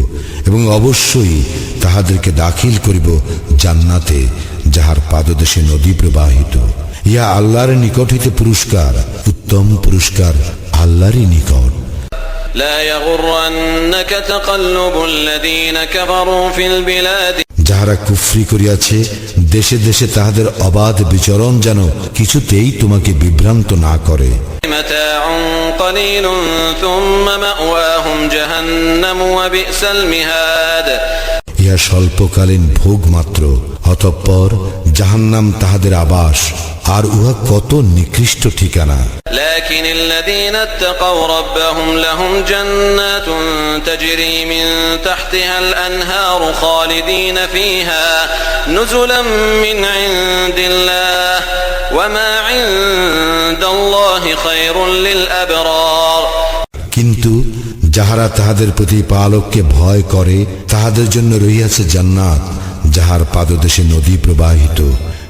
এবং অবশ্যই তাহাদেরকে দাখিল করিব জান্নাতে, যাহার পাদদেশে নদী প্রবাহিত। ইহা আল্লাহর নিকট হইতে পুরস্কার, উত্তম পুরস্কার আল্লাহরই নিকট। لا يغرنك تقلب الذين كفروا في البلاد। যাহারা কুফরি করিয়াছে, দেশে দেশে তাহাদের অবাধ বিচরণ যেন কিছুতেই তোমাকে বিভ্রান্ত না করে। متاع قليل ثم مأواهم جهنم وبئس المهاد। ইহা স্বল্পকালীন ভোগ মাত্র, অতঃপর জাহান্নাম তাহাদের আবাস, আর উহা কত নিকৃষ্ট ঠিকানা। لكن الذين اتقوا ربهم لهم جنات تجري من تحتها الأنهار خالدين فيها نزلا من عند الله وما عند الله خير للأبرار। কিন্তু যাহারা তাহাদের প্রতিপালককে ভয় করে, তাহাদের জন্য রহিয়াছে জান্নাত, যাহার পাদদেশে নদী প্রবাহিত,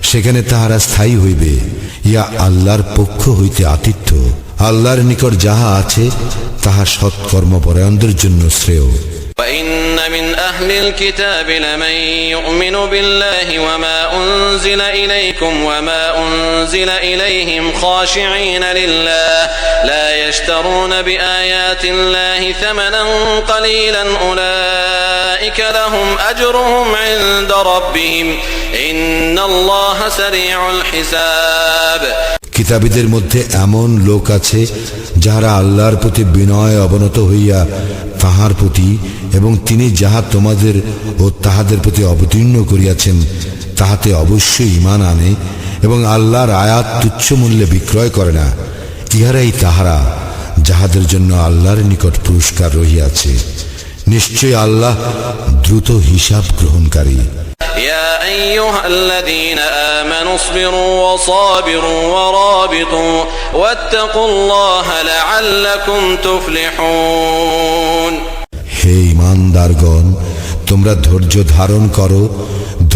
সেখানে তাহারা স্থায়ী হইবে। ইয়া আল্লাহর পক্ষ হইতে আতিথ্য, আল্লাহর নিকট যাহা আছে তাহা সৎকর্মপরায়ণদের জন্য শ্রেয়। وإن من أهل الكتاب لمن يؤمن بالله وما أنزل إليكم وما أنزل إليهم خاشعين لله لا يشترون بآيات الله ثمنا قليلا أولئك لهم أجرهم عند ربهم إن الله سريع الحساب। কিতাবীদের মধ্যে এমন লোক আছে যাহারা আল্লাহর প্রতি বিনয় অবনত হইয়া তাহার প্রতি এবং তিনি যাহা তোমাদের ও তাহাদের প্রতি অবতীর্ণ করিয়াছেন তাহাতে অবশ্যই ঈমান আনে এবং আল্লাহর আয়াত তুচ্ছ মূল্যে বিক্রয় করে না। ইহারাই তাহারা যাহাদের জন্য আল্লাহর নিকট পুরস্কার রহিয়াছে। নিশ্চয় আল্লাহ দ্রুত হিসাব গ্রহণকারী। يا أيها الذين آمنوا اصبروا وصابروا ورابطوا واتقوا الله لعلكم تفلحون। হে ঈমানদারগণ, তোমরা ধৈর্য ধারণ করো,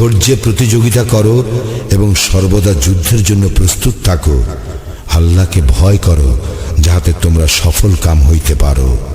ধৈর্যে প্রতিযোগিতা করো এবং সর্বদা যুদ্ধের জন্য প্রস্তুত থাকো। আল্লাহকে ভয় করো যাহাতে তোমরা সফল কাম হইতে পারো।